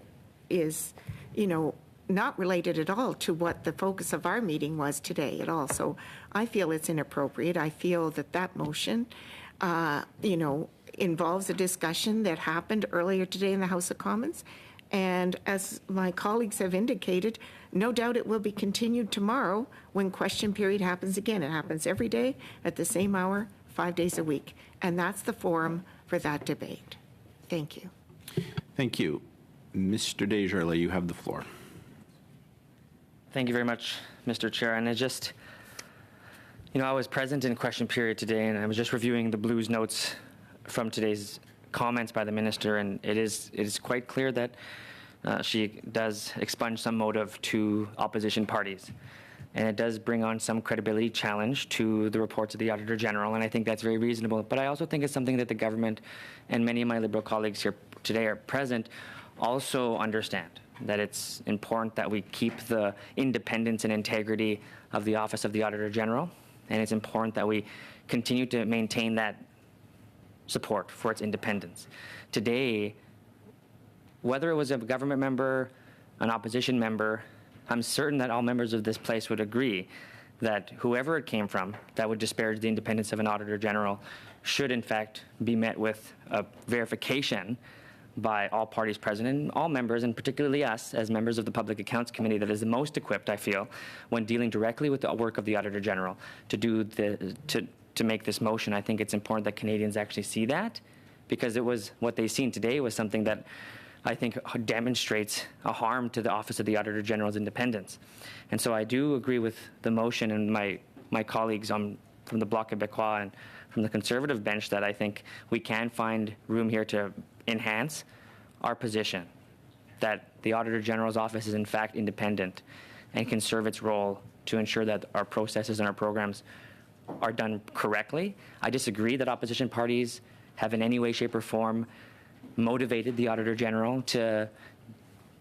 is, not related at all to what the focus of our meeting was today at all. So I feel it's inappropriate. I feel that motion, involves a discussion that happened earlier today in the House of Commons. And as my colleagues have indicated, no doubt it will be continued tomorrow when question period happens again. It happens every day at the same hour, 5 days a week. And that's the forum for that debate. Thank you. Thank you. Mr. Desjardins, you have the floor. Thank you very much, Mr. Chair. And I was present in question period today, and I was just reviewing the Blues notes from today's comments by the minister, and it is quite clear that she does expunge some motive to opposition parties. And it does bring on some credibility challenge to the reports of the Auditor General, and I think that's very reasonable. But I also think it's something that the government and many of my Liberal colleagues here today are present also understand, that it's important that we keep the independence and integrity of the Office of the Auditor General, and it's important that we continue to maintain that support for its independence. Today, whether it was a government member, an opposition member, I'm certain that all members of this place would agree that whoever it came from that would disparage the independence of an Auditor General should in fact be met with a verification by all parties present and all members, and particularly us as members of the Public Accounts Committee, that is the most equipped, I feel, when dealing directly with the work of the Auditor General to make this motion. I think it's important that Canadians actually see that, because it was what they've seen today was something that I think demonstrates a harm to the Office of the Auditor General's independence. And so I do agree with the motion and my colleagues from the Bloc Québécois and from the Conservative bench that I think we can find room here to enhance our position that the Auditor General's office is in fact independent and can serve its role to ensure that our processes and our programs are done correctly. I disagree that opposition parties have in any way, shape, or form motivated the Auditor General to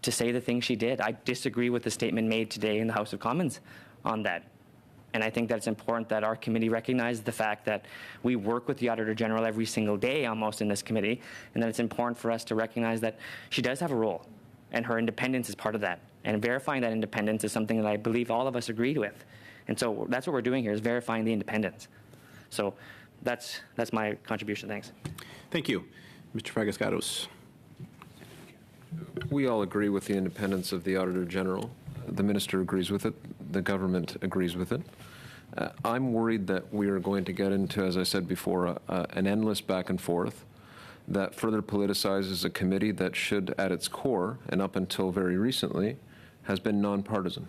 say the things she did. I disagree with the statement made today in the House of Commons on that. And I think that it's important that our committee recognize the fact that we work with the Auditor General every single day almost in this committee, and that it's important for us to recognize that she does have a role, and her independence is part of that. And verifying that independence is something that I believe all of us agreed with. And so that's what we're doing here, is verifying the independence. So that's my contribution. Thanks. Thank you. Mr. Fragascatos. We all agree with the independence of the Auditor General. The Minister agrees with it. The government agrees with it. I'm worried that we are going to get into, as I said before, an endless back and forth that further politicizes a committee that should, at its core, and up until very recently, has been nonpartisan.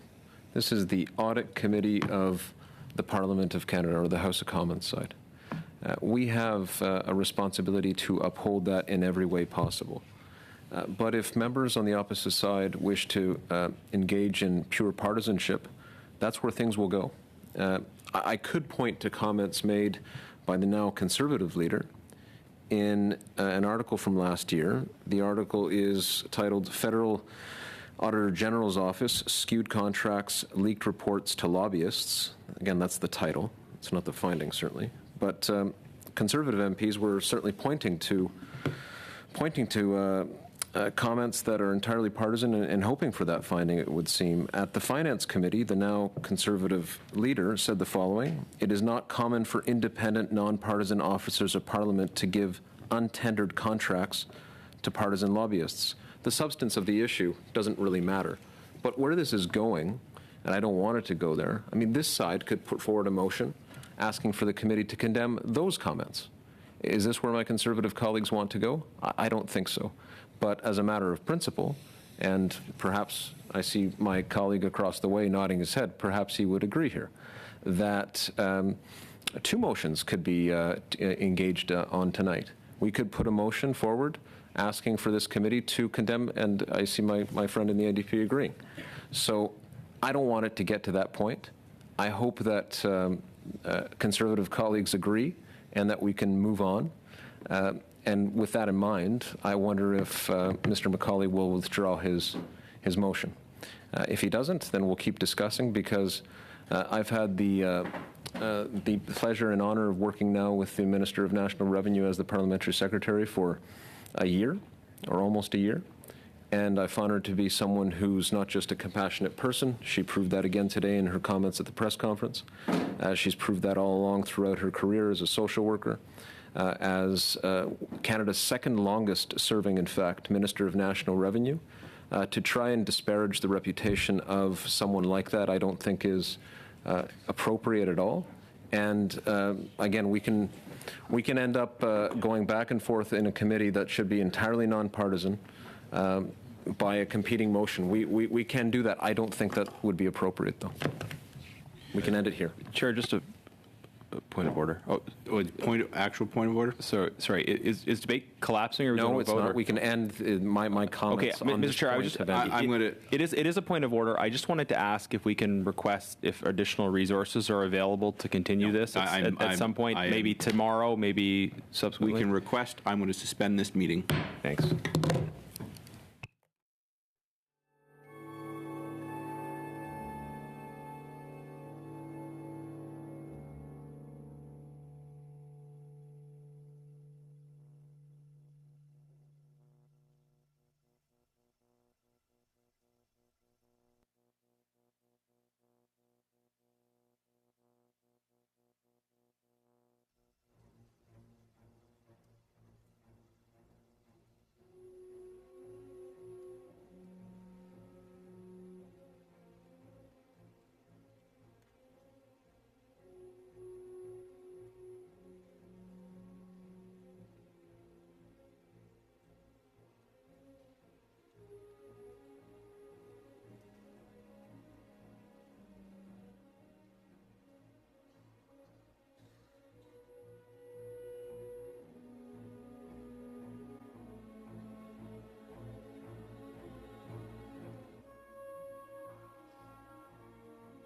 This is the Audit Committee of the Parliament of Canada, or the House of Commons side. We have a responsibility to uphold that in every way possible. But if members on the opposite side wish to engage in pure partisanship, that's where things will go. I could point to comments made by the now Conservative leader in an article from last year. The article is titled Federal Auditor General's Office, skewed contracts, leaked reports to lobbyists. Again, that's the title. It's not the finding, certainly. But Conservative MPs were certainly pointing to comments that are entirely partisan and hoping for that finding, it would seem. At the Finance Committee, the now Conservative leader said the following: "It is not common for independent, nonpartisan officers of Parliament to give untendered contracts to partisan lobbyists." The substance of the issue doesn't really matter. But where this is going, and I don't want it to go there, I mean, this side could put forward a motion asking for the committee to condemn those comments. Is this where my Conservative colleagues want to go? I don't think so. But as a matter of principle, and perhaps I see my colleague across the way nodding his head, perhaps he would agree here, that two motions could be engaged on tonight. We could put a motion forward asking for this committee to condemn, and I see my friend in the NDP agreeing. So I don't want it to get to that point. I hope that Conservative colleagues agree and that we can move on. And with that in mind, I wonder if Mr. McCauley will withdraw his motion. If he doesn't, then we'll keep discussing, because I've had the pleasure and honor of working now with the Minister of National Revenue as the Parliamentary Secretary for a year, or almost a year. And I found her to be someone who's not just a compassionate person. She proved that again today in her comments at the press conference. She's proved that all along throughout her career as a social worker. As Canada's second longest serving, in fact, Minister of National Revenue. To try and disparage the reputation of someone like that, I don't think is appropriate at all. And again, we can end up going back and forth in a committee that should be entirely nonpartisan by a competing motion. We can do that. I don't think that would be appropriate, though. We can end it here. Chair, just a point of order. Actual point of order? So, sorry, is debate collapsing, or no? It's not. We can end my comments. Okay, on Mr. Chair, I'm going to. It is a point of order. I just wanted to ask if we can request if additional resources are available to continue this at some point, maybe tomorrow, maybe subsequently. We can request. I'm going to suspend this meeting. Thanks.